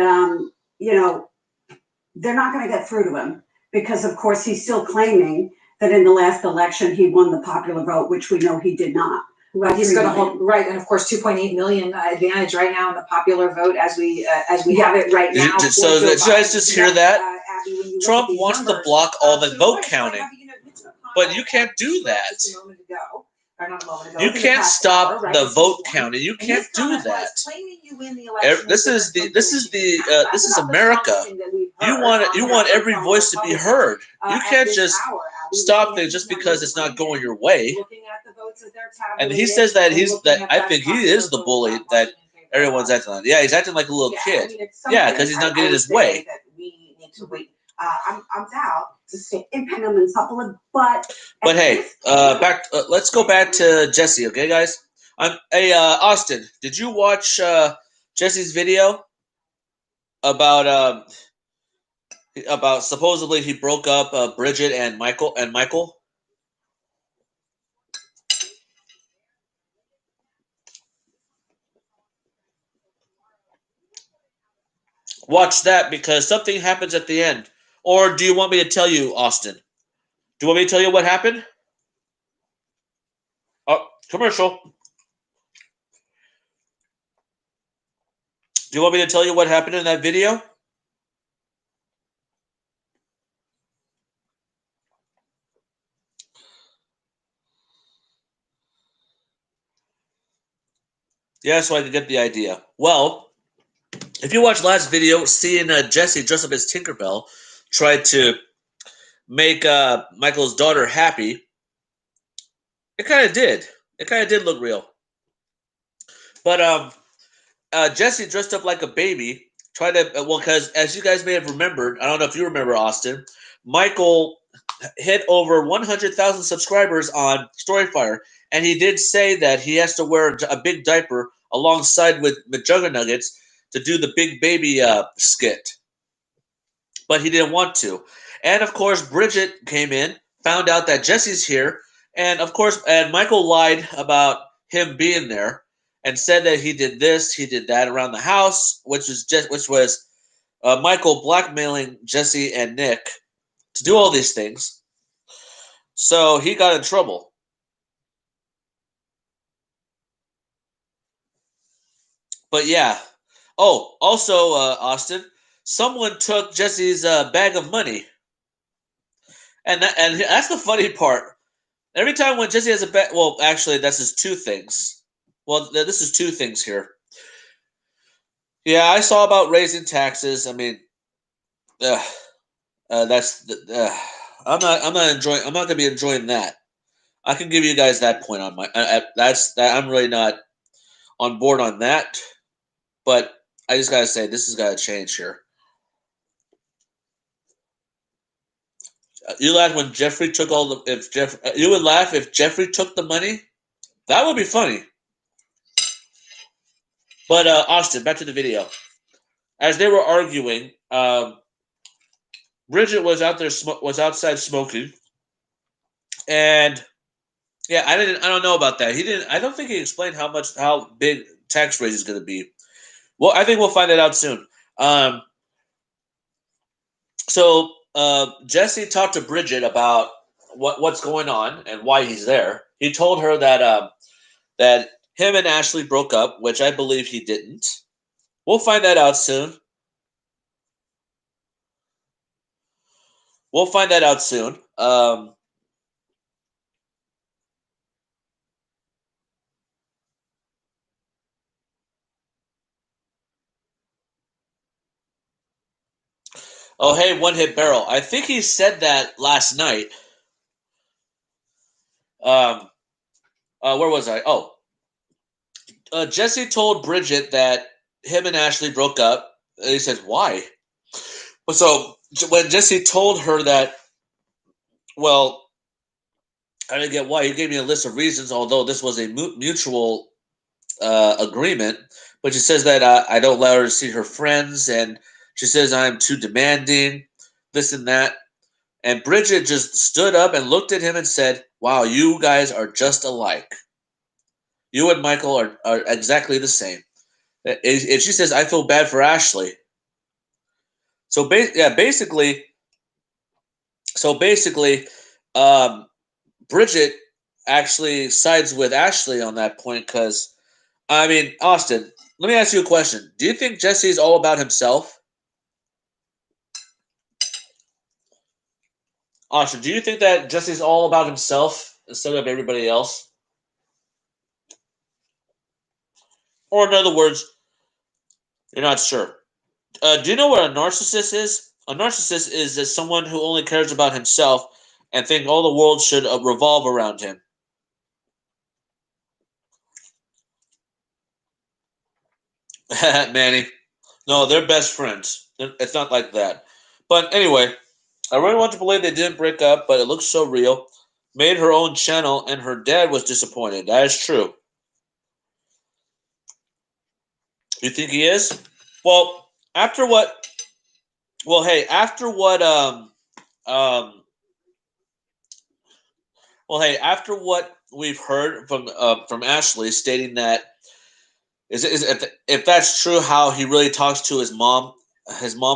they're not going to get through to him because, of course, he's still claiming that in the last election he won the popular vote, which we know he did not. Right, he's going to hold, right, and of course, 2.8 million advantage right now in the popular vote as we have it right now. So you guys just hear that? Trump wants to block all the vote counting, but you can't do that. You can't stop the vote counting. You can't do that. This is America. You want every voice to be heard. You can't just stop things just because it's not going your way. And he says that I think he is the bully that everyone's acting on. Yeah, he's acting like a little kid. Yeah, because he's not getting his way. I'm down to stay independent and supplement, but hey, let's go back to Jesse, okay, guys? Hey, Austin, did you watch Jesse's video about supposedly he broke up Bridget and Michael? Watch that because something happens at the end. Or do you want me to tell you, Austin? Do you want me to tell you what happened? Oh, commercial. Do you want me to tell you what happened in that video? Yeah, so I could get the idea. Well, if you watched last video, seeing Jesse dress up as Tinkerbell tried to make Michael's daughter happy. It kind of did. It kind of did look real. But Jesse dressed up like a baby, tried to because as you guys may have remembered, I don't know if you remember, Austin, Michael hit over 100,000 subscribers on Storyfire, and he did say that he has to wear a big diaper alongside with McJuggernuggets to do the big baby skit, but he didn't want to. And of course, Bridget came in, found out that Jesse's here, and of course, and Michael lied about him being there and said that he did this, he did that around the house, which was Michael blackmailing Jesse and Nick to do all these things. So he got in trouble. But yeah. Oh, also, Austin, someone took Jesse's bag of money. And that's the funny part. Every time when Jesse has a bag, well, actually, this is two things. Well, this is two things here. Yeah, I saw about raising taxes. I mean, that's I'm not gonna be enjoying that. I can give you guys that point on my. I'm really not on board on that. But I just gotta say, this has got to change here. You laugh when Jeffrey took all the. You would laugh if Jeffrey took the money. That would be funny. But Austin, back to the video. As they were arguing, Bridget was outside smoking, and yeah, I don't know about that. He didn't. I don't think he explained how big tax raise is going to be. Well, I think we'll find that out soon. So Jesse talked to Bridget about what's going on and why he's there. He told her that that him and Ashley broke up, which I believe he didn't. We'll find that out soon. We'll find that out soon. Oh, hey, One Hit Barrel. I think he said that last night. Where was I? Oh, Jesse told Bridget that him and Ashley broke up. And he said, why? So when Jesse told her that, well, I didn't get why. He gave me a list of reasons, although this was a mutual agreement. But she says that I don't allow her to see her friends, and she says I'm too demanding, this and that. And Bridget just stood up and looked at him and said, wow, you guys are just alike. You and Michael are exactly the same. And she says, I feel bad for Ashley. So basically, Bridget actually sides with Ashley on that point because, I mean, Austin, let me ask you a question. Do you think Jesse's all about himself? Austin, do you think that Jesse's all about himself instead of everybody else? Or in other words, you're not sure. Do you know what a narcissist is? A narcissist is someone who only cares about himself and think all the world should revolve around him. Manny. No, they're best friends. It's not like that. But anyway, I really want to believe they didn't break up, but it looks so real. Made her own channel, and her dad was disappointed. That is true. You think he is? Well, after what? Well, hey, after what? Well, hey, after what we've heard from Ashley stating that if that's true, how he really talks to his mom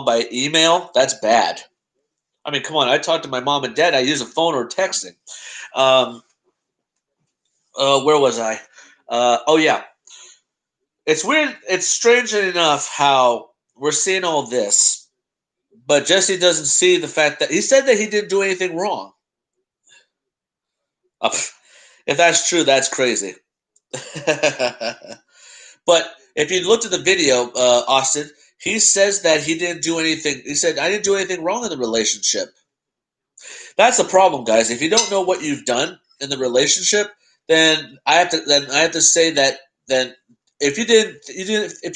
by email, that's bad. I mean, come on, I talk to my mom and dad. I use a phone or texting. Where was I? Oh yeah, it's weird. It's strange enough how we're seeing all this, but Jesse doesn't see the fact that he said that he didn't do anything wrong. If that's true, that's crazy. But if you looked at the video, Austin, he says that he didn't do anything. He said, I didn't do anything wrong in the relationship. That's the problem, guys. If you don't know what you've done in the relationship, then I have to say that then if you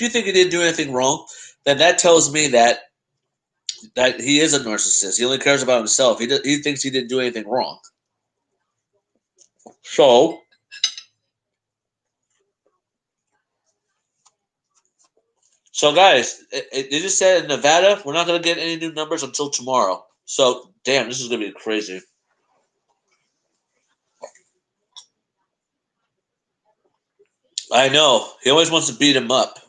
think you didn't do anything wrong, then that tells me that he is a narcissist. He only cares about himself. He thinks he didn't do anything wrong. So guys, they just said in Nevada we're not going to get any new numbers until tomorrow. So damn, this is going to be crazy. I know. He always wants to beat him up.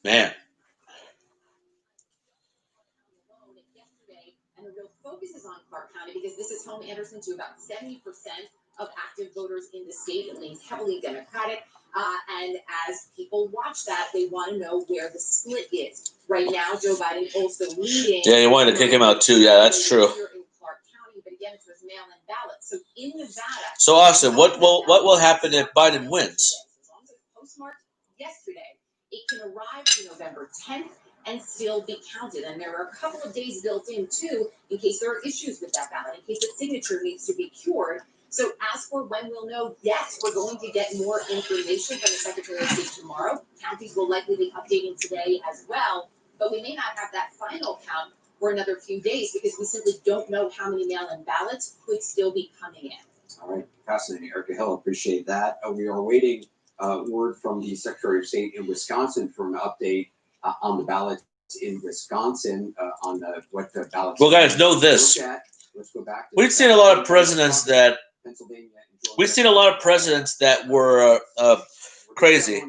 Man. And the real focus is on Clark County because this is home, Anderson, to about 70% of active voters in the state. It leans heavily Democratic. And as people watch that, they want to know where the split is. Right now, Joe Biden also leading. Yeah, you wanted to kick him out too. Yeah, that's true. In Clark County, but again, it's with mail-in ballots. So in Nevada. So Austin, what will happen if Biden wins? As long as it's postmarked yesterday, it can arrive to November 10th. And still be counted. And there are a couple of days built in, too, in case there are issues with that ballot, in case the signature needs to be cured. So as for when we'll know, yes, we're going to get more information from the Secretary of State tomorrow. Counties will likely be updating today as well. But we may not have that final count for another few days because we simply don't know how many mail-in ballots could still be coming in. All right, fascinating, Erica Hill. Appreciate that. We are waiting word from the Secretary of State in Wisconsin for an update on the ballots in Wisconsin, on what the ballots. Well, guys, know this. Let's go back. We've seen a lot of presidents that. We've seen a lot of presidents that were crazy.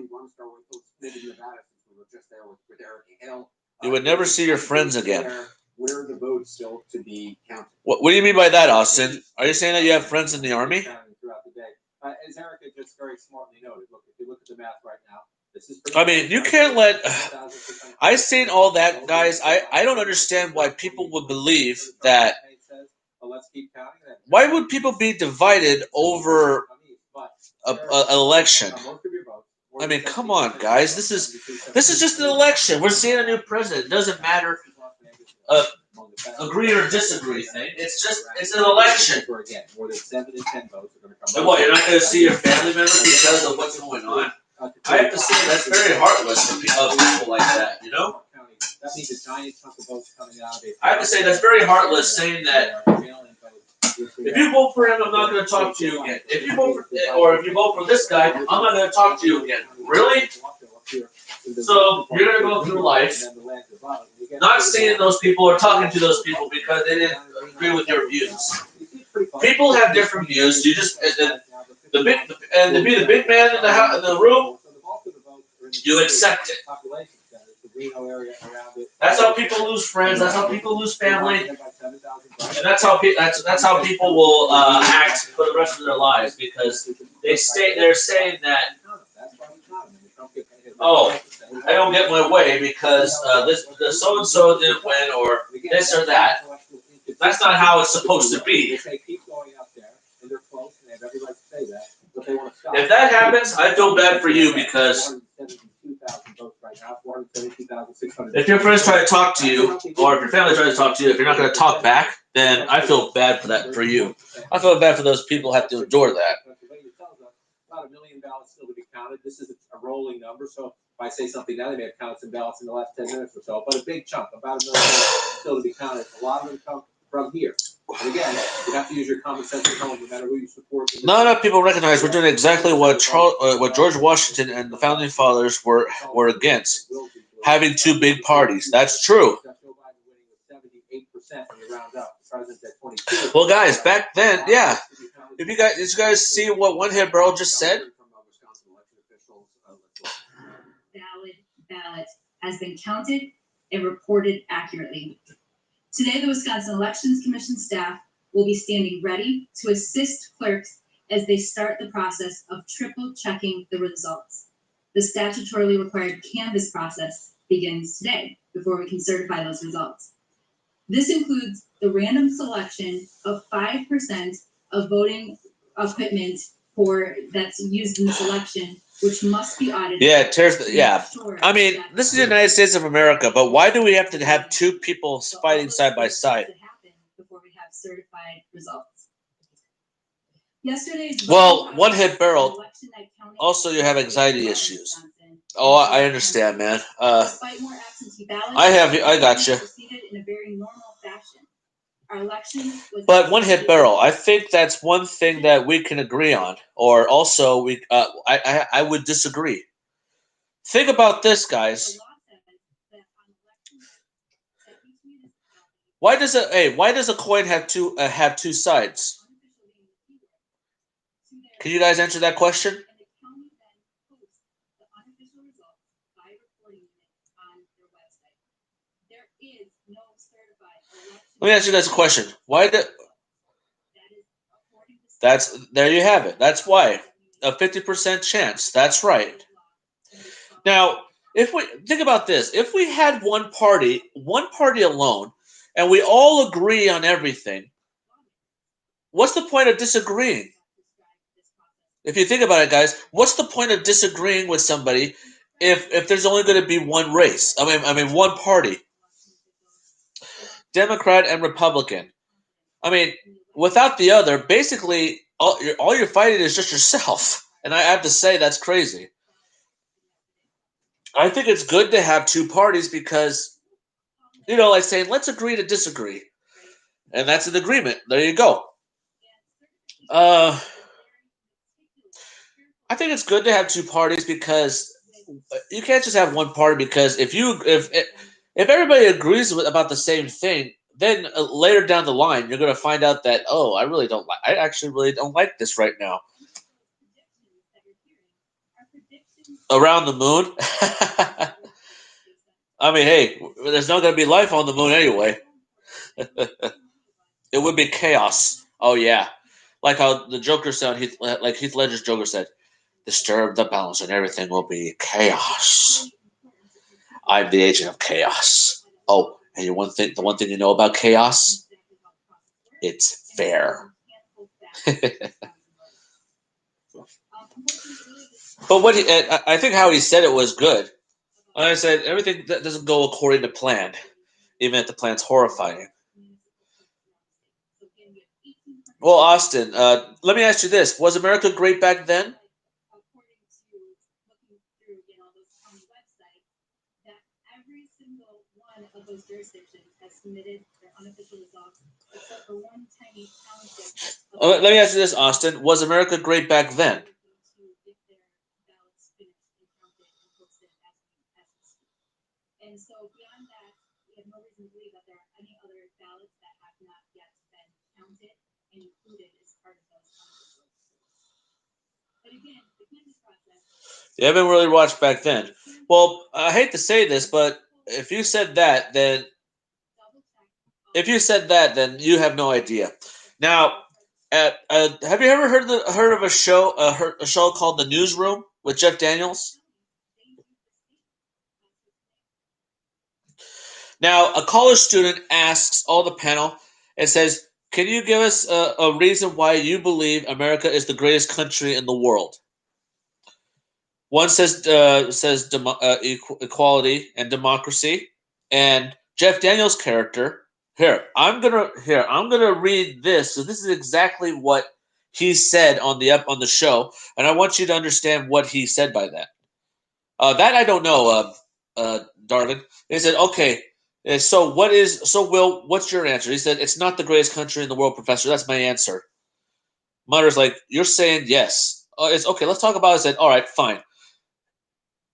You would never see your friends again. Where are the votes still to be counted? What do you mean by that, Austin? Are you saying that you have friends in the army? Throughout the day. As Erica just very smartly noted, look, if you look at the math right now, I mean, you can't let. I've seen all that, guys. I don't understand why people would believe that. Why would people be divided over an election? I mean, come on, guys. This is just an election. We're seeing a new president. It doesn't matter. Agree or disagree thing. It's an election. More than 7 in 10 votes are going to come. And what, you're not going to see your family members because of what's going on? I have to say that's very heartless of people like that, you know? That means a giant chunk of votes coming out of it. I have to say that's very heartless saying that if you vote for him, I'm not going to talk to you again. If you vote for this guy, I'm not going to talk to you again. Really? So you're going to go through life not seeing those people or talking to those people because they didn't agree with your views. People have different views. You just to be the big man in the room, you accept it. That's how people lose friends. That's how people lose family, and that's how people will act for the rest of their lives because they're saying that, oh, I don't get my way because this so and so didn't win or this or that. That's not how it's supposed to be. If that happens, I feel bad for you because if your friends try to talk to you, or if your family tries to talk to you, if you're not going to talk back, then I feel bad for you. I feel bad for those people who have to endure that. About 1 million ballots still to be counted. This is a rolling number, so if I say something now, they may have counted some ballots in the last 10 minutes or so, but a big chunk, about 1 million ballots still to be counted. A lot of them come from here. And again, you have to use your common sense at home, no matter who you support. Not enough people recognize we're doing exactly what George Washington and the founding fathers were against, having two big parties. That's true. Well, guys, back then, yeah. Did you guys see what One Hit Bro just said? Valid ballot has been counted and reported accurately. Today, the Wisconsin Elections Commission staff will be standing ready to assist clerks as they start the process of triple checking the results. The statutorily required canvass process begins today before we can certify those results. This includes the random selection of 5% of voting equipment that's used in this election, which must be audited. Yeah, I mean, this is the United States of America, but why do we have to have two people fighting side by side? Before we have certified results. Yesterday's one hit barrel. Also, you have anxiety issues. Oh, I understand, man. Despite more absentee ballots, I got you. proceeded in a very normal fashion. Our election was But one hit barrel. I think that's one thing that we can agree on. Or also, I would disagree. Think about this, guys. Why does a coin have two sides? Can you guys answer that question? Let me ask you guys a question. There you have it. That's why. A 50% chance. That's right. Now, if we think about this, if we had one party alone, and we all agree on everything, what's the point of disagreeing? If you think about it, guys, what's the point of disagreeing with somebody if there's only going to be one race? I mean, one party. Democrat and Republican. I mean, without the other, basically, all you're fighting is just yourself. And I have to say, that's crazy. I think it's good to have two parties because, like saying, let's agree to disagree. And that's an agreement. There you go. I think it's good to have two parties because you can't just have one party, because if everybody agrees about the same thing, then later down the line, you're going to find out that, I actually really don't like this right now. Around the moon? I mean, hey, there's not going to be life on the moon anyway. It would be chaos. Oh, yeah. Like how the Joker sound, like Heath Ledger's Joker said, disturb the balance and everything will be chaos. I'm the agent of chaos. Oh, and the one thing you know about chaos? It's fair. But I think how he said it was good. Like I said, everything that doesn't go according to plan, even if the plan's horrifying. Well, Austin, let me ask you this. Was America great back then? Those jurisdictions has submitted their unofficial results, except for one tiny township. Let me ask you this, Austin. Was America great back then? And so beyond that, we have no reason to believe that there are any other ballots that have not yet been counted and included as part of those unofficial. But again, the Kansas process. You haven't really watched back then. Well, I hate to say this, but if you said that, then you have no idea. Now, have you ever heard of a show called The Newsroom with Jeff Daniels? Now, a college student asks all the panel and says, "Can you give us a reason why you believe America is the greatest country in the world?" One says equality and democracy, and Jeff Daniels' character. I'm gonna read this. So this is exactly what he said on the show, and I want you to understand what he said by that. That I don't know, darling. He said, "Okay, so Will, what's your answer?" He said, "It's not the greatest country in the world, Professor. That's my answer." Mutter's like, "You're saying yes. It's okay. Let's talk about it." I said, "All right, fine."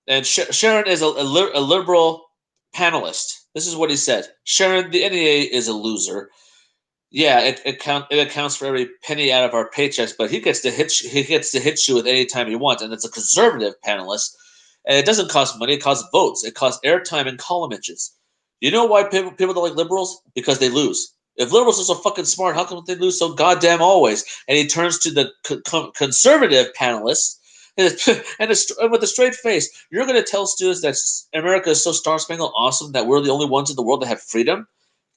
And Sharon is a liberal panelist. This is what he said. Sharon, the NEA is a loser. Yeah, it accounts for every penny out of our paychecks, but he gets to hit you with any time he wants, and it's a conservative panelist. And it doesn't cost money; it costs votes. It costs airtime and column inches. You know why people don't like liberals? Because they lose. If liberals are so fucking smart, how come they lose so goddamn always? And he turns to the conservative panelists. And with a straight face, you're going to tell students that America is so star-spangled awesome that we're the only ones in the world that have freedom?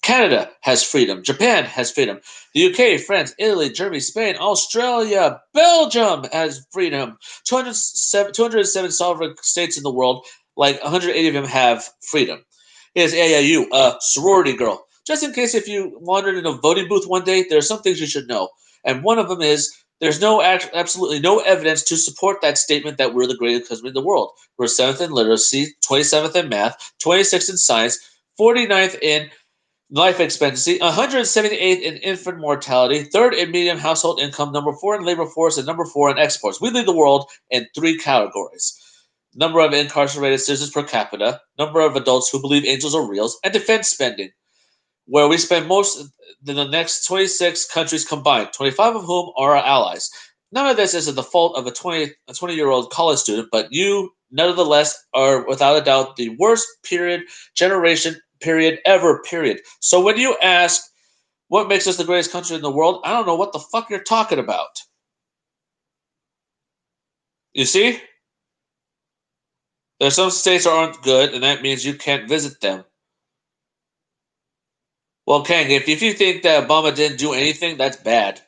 Canada has freedom. Japan has freedom. The UK, France, Italy, Germany, Spain, Australia, Belgium has freedom. 207 sovereign states in the world, like 180 of them have freedom. Here's AIU, a sorority girl. Just in case if you wandered in a voting booth one day, there are some things you should know. And one of them is there's absolutely no evidence to support that statement that we're the greatest country in the world. We're 7th in literacy, 27th in math, 26th in science, 49th in life expectancy, 178th in infant mortality, 3rd in median household income, number 4 in labor force, and number 4 in exports. We lead the world in 3 categories. Number of incarcerated citizens per capita, number of adults who believe angels are real, and defense spending, where we spend most than the next 26 countries combined, 25 of whom are our allies. None of this is the fault of a 20-year-old college student, but you, nonetheless, are without a doubt the worst generation ever. So when you ask what makes us the greatest country in the world, I don't know what the fuck you're talking about. You see? There's some states that aren't good, and that means you can't visit them. Well, Kang, if you think that Obama didn't do anything, that's bad.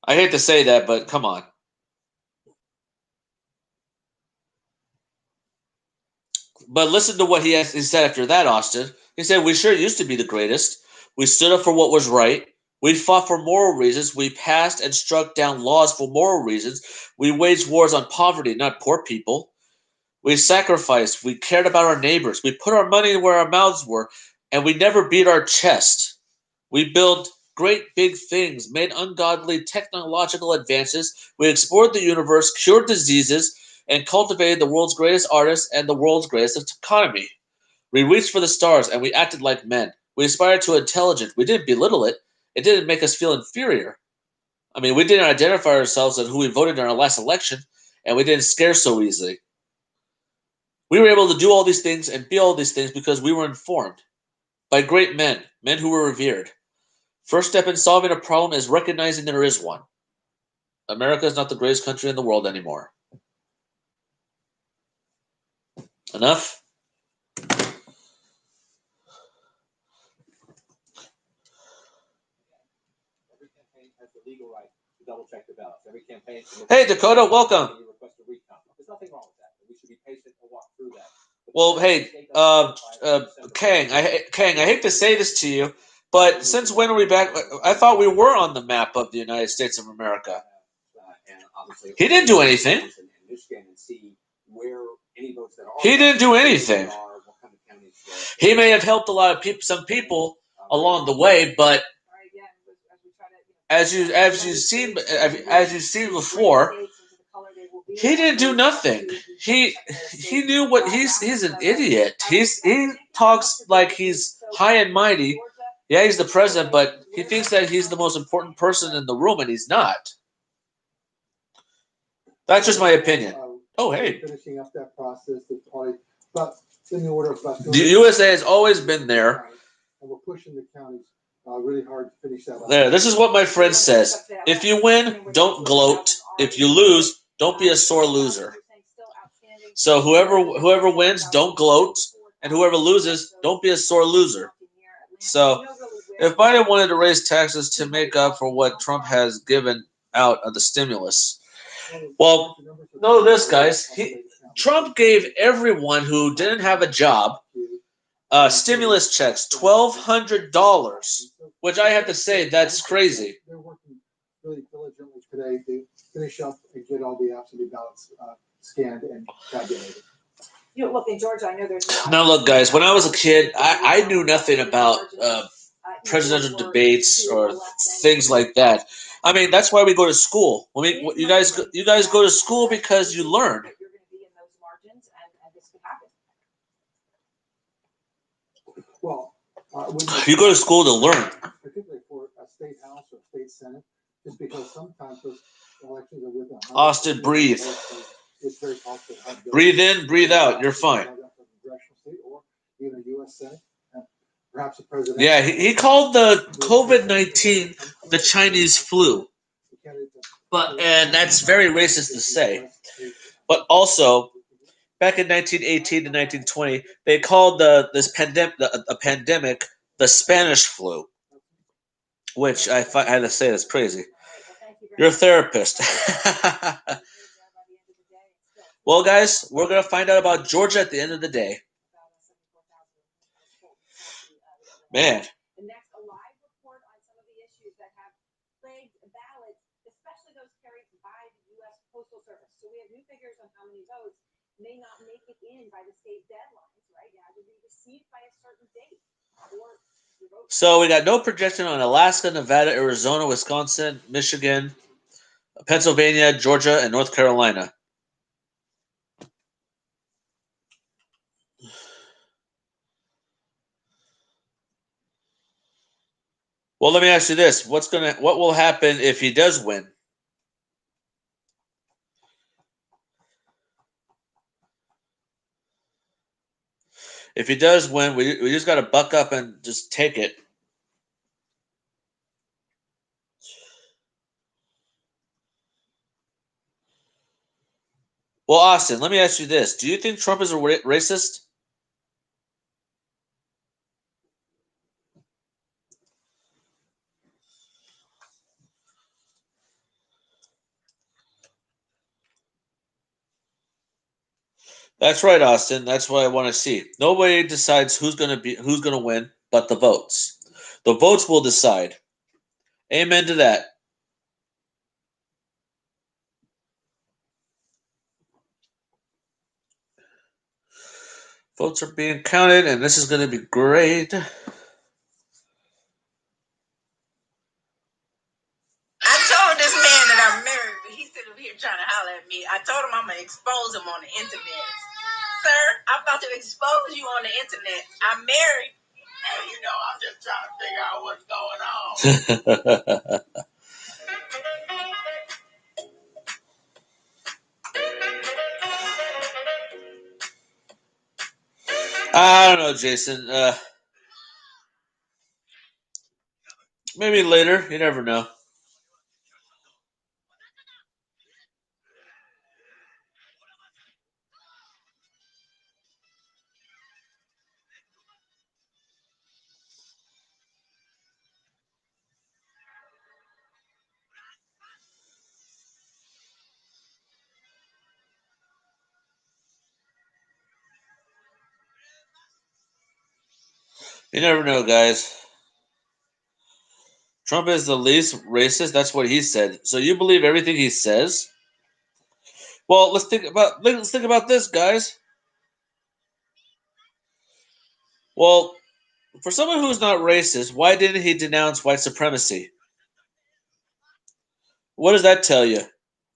I hate to say that, but come on. But listen to what he said after that, Austin. He said, we sure used to be the greatest. We stood up for what was right. We fought for moral reasons. We passed and struck down laws for moral reasons. We waged wars on poverty, not poor people. We sacrificed. We cared about our neighbors. We put our money where our mouths were, and we never beat our chest. We built great big things, made ungodly technological advances. We explored the universe, cured diseases, and cultivated the world's greatest artists and the world's greatest economy. We reached for the stars, and we acted like men. We aspired to intelligence. We didn't belittle it. It didn't make us feel inferior. I mean, we didn't identify ourselves as who we voted in our last election, and we didn't scare so easily. We were able to do all these things and be all these things because we were informed by great men who were revered. First step in solving a problem is recognizing there is one. America is not the greatest country in the world anymore. Enough? Every campaign has the legal right to double check the ballots. Every campaign. Hey, Dakota, welcome. There's nothing wrong with that. We should be patient and walk through that. Well, hey, Kang, I hate to say this to you, but since when are we back? I thought we were on the map of the United States of America. He didn't do anything. He didn't do anything. He may have helped a lot of people, some people along the way, but as you've seen before, he didn't do nothing. He knew what he's an idiot. He talks like he's high and mighty. Yeah, he's the president, but he thinks that he's the most important person in the room, and he's not. That's just my opinion. Oh, hey. Finishing up that process, it's probably about in the order of about. The USA has always been there. And we're pushing the counties really hard to finish that up. There, this is what my friend says. If you win, don't gloat. If you lose, don't be a sore loser. So whoever wins, don't gloat, and whoever loses, don't be a sore loser. So if Biden wanted to raise taxes to make up for what Trump has given out of the stimulus, well, know this, guys. Trump gave everyone who didn't have a job stimulus checks, $1,200, which I have to say, that's crazy. They're working really diligently today to finish up and get all the absentee ballots scanned and tabulated. You know, look, in Georgia, I know there's. Now, look, guys, when I was a kid, I knew nothing about presidential debates or things like that. I mean, that's why we go to school. I mean, you guys go to school because you learn. You're going to be in those margins, and this could happen. Well, you go to school to learn. Particularly for a state house or state senate, just because sometimes those elections are within. Austin, breathe. It's very possible. Breathe in, breathe out. You're fine. Congressional state or even a U.S. Senate, perhaps a president. Yeah, he called the COVID-19 the Chinese flu, and that's very racist to say. But also, back in 1918 to 1920, they called this pandemic a pandemic the Spanish flu, which I had to say that's crazy. You're a therapist. Well, guys, we're gonna find out about Georgia at the end of the day. Man. And next, a live report on some of the issues that have plagued ballots, especially those carried by the U.S. Postal Service. So we have new figures on how many votes may not make it in by the state deadlines, right? Now, to be received by a certain date. So we got no projection on Alaska, Nevada, Arizona, Wisconsin, Michigan, Pennsylvania, Georgia, and North Carolina. Well, let me ask you this: what will happen if he does win? If he does win, we just got to buck up and just take it. Well, Austin, let me ask you this: do you think Trump is a racist? That's right, Austin. That's what I want to see. Nobody decides who's going to win, but the votes. The votes will decide. Amen to that. Votes are being counted, and this is going to be great. I told this man that I'm married, but he's sitting over here trying to holler at me. I told him I'm going to expose him on the internet. Sir, I'm about to expose you on the internet. I'm married. And you know, I'm just trying to figure out what's going on. I don't know, Jason. Maybe later. You never know. You never know, guys. Trump is the least racist. That's what he said. So you believe everything he says? Well, let's think about this, guys. Well, for someone who's not racist, why didn't he denounce white supremacy? What does that tell you?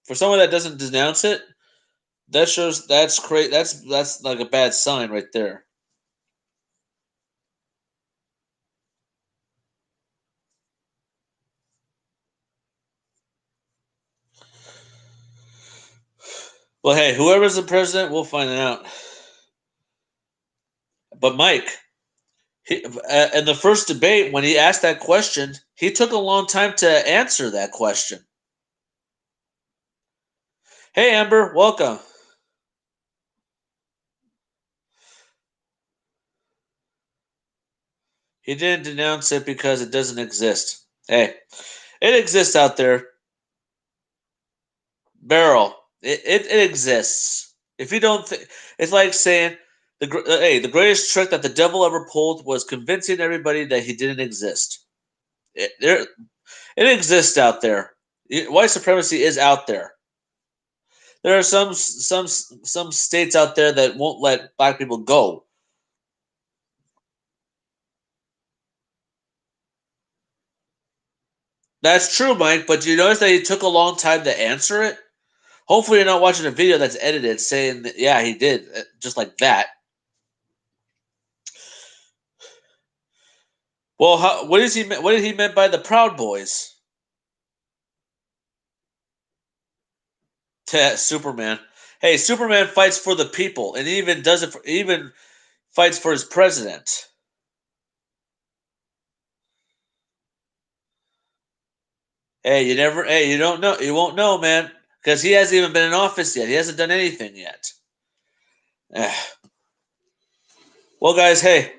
For someone that doesn't denounce it, that shows that's crazy. That's like a bad sign right there. Well, hey, whoever's the president, we'll find it out. But Mike, in the first debate, when he asked that question, he took a long time to answer that question. Hey, Amber, welcome. He didn't denounce it because it doesn't exist. Hey, it exists out there. Beryl, it exists. If you don't think, it's like saying the greatest trick that the devil ever pulled was convincing everybody that he didn't exist. It exists out there. White supremacy is out there. There are some states out there that won't let black people go. That's true, Mike, but you notice that he took a long time to answer it? Hopefully you're not watching a video that's edited saying that, yeah, he did, just like that. Well, what did he meant by the Proud Boys? Superman. Hey, Superman fights for the people, and he even does it. Even fights for his president. Hey, you never. Hey, you don't know. You won't know, man, because he hasn't even been in office yet. He hasn't done anything yet. Well, guys, hey,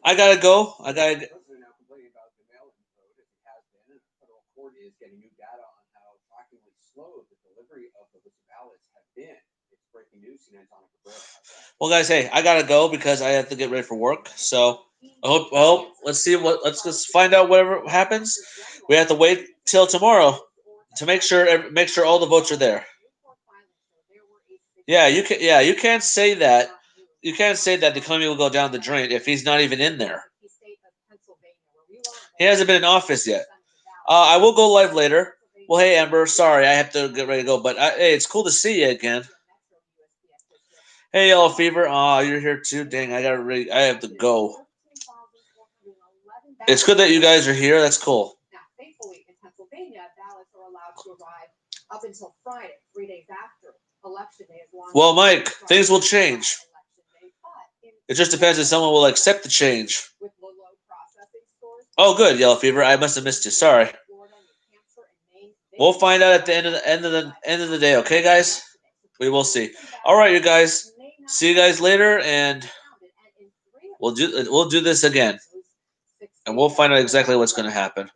I gotta go. I gotta. The president now complaining about the mail-in vote, as it has been, and the federal court is getting new data on how shockingly slow the delivery of the list of ballots have been. It's breaking news. CNN's Anna Cabrera has that. Well, guys, hey, I gotta go because I have to get ready for work. So I hope. Let's see what. Let's just find out whatever happens. We have to wait till tomorrow to make sure all the votes are there. Yeah, you can. Yeah, you can't say that. You can't say that the economy will go down the drain if he's not even in there. He hasn't been in office yet. I will go live later. Well, hey Amber, sorry I have to get ready to go, but hey, it's cool to see you again. Hey, Yellow Fever. Oh, you're here too. Dang, I have to go. It's good that you guys are here. That's cool. Now, thankfully, in Pennsylvania, ballots are allowed to arrive up until Friday, 3 days after Election Day. Well, Mike, things will change. It just depends if someone will accept the change. Oh, good, Yellow Fever. I must have missed you. Sorry. We'll find out at the end of the day. Okay, guys. We will see. All right, you guys. See you guys later, and we'll do this again, and we'll find out exactly what's going to happen.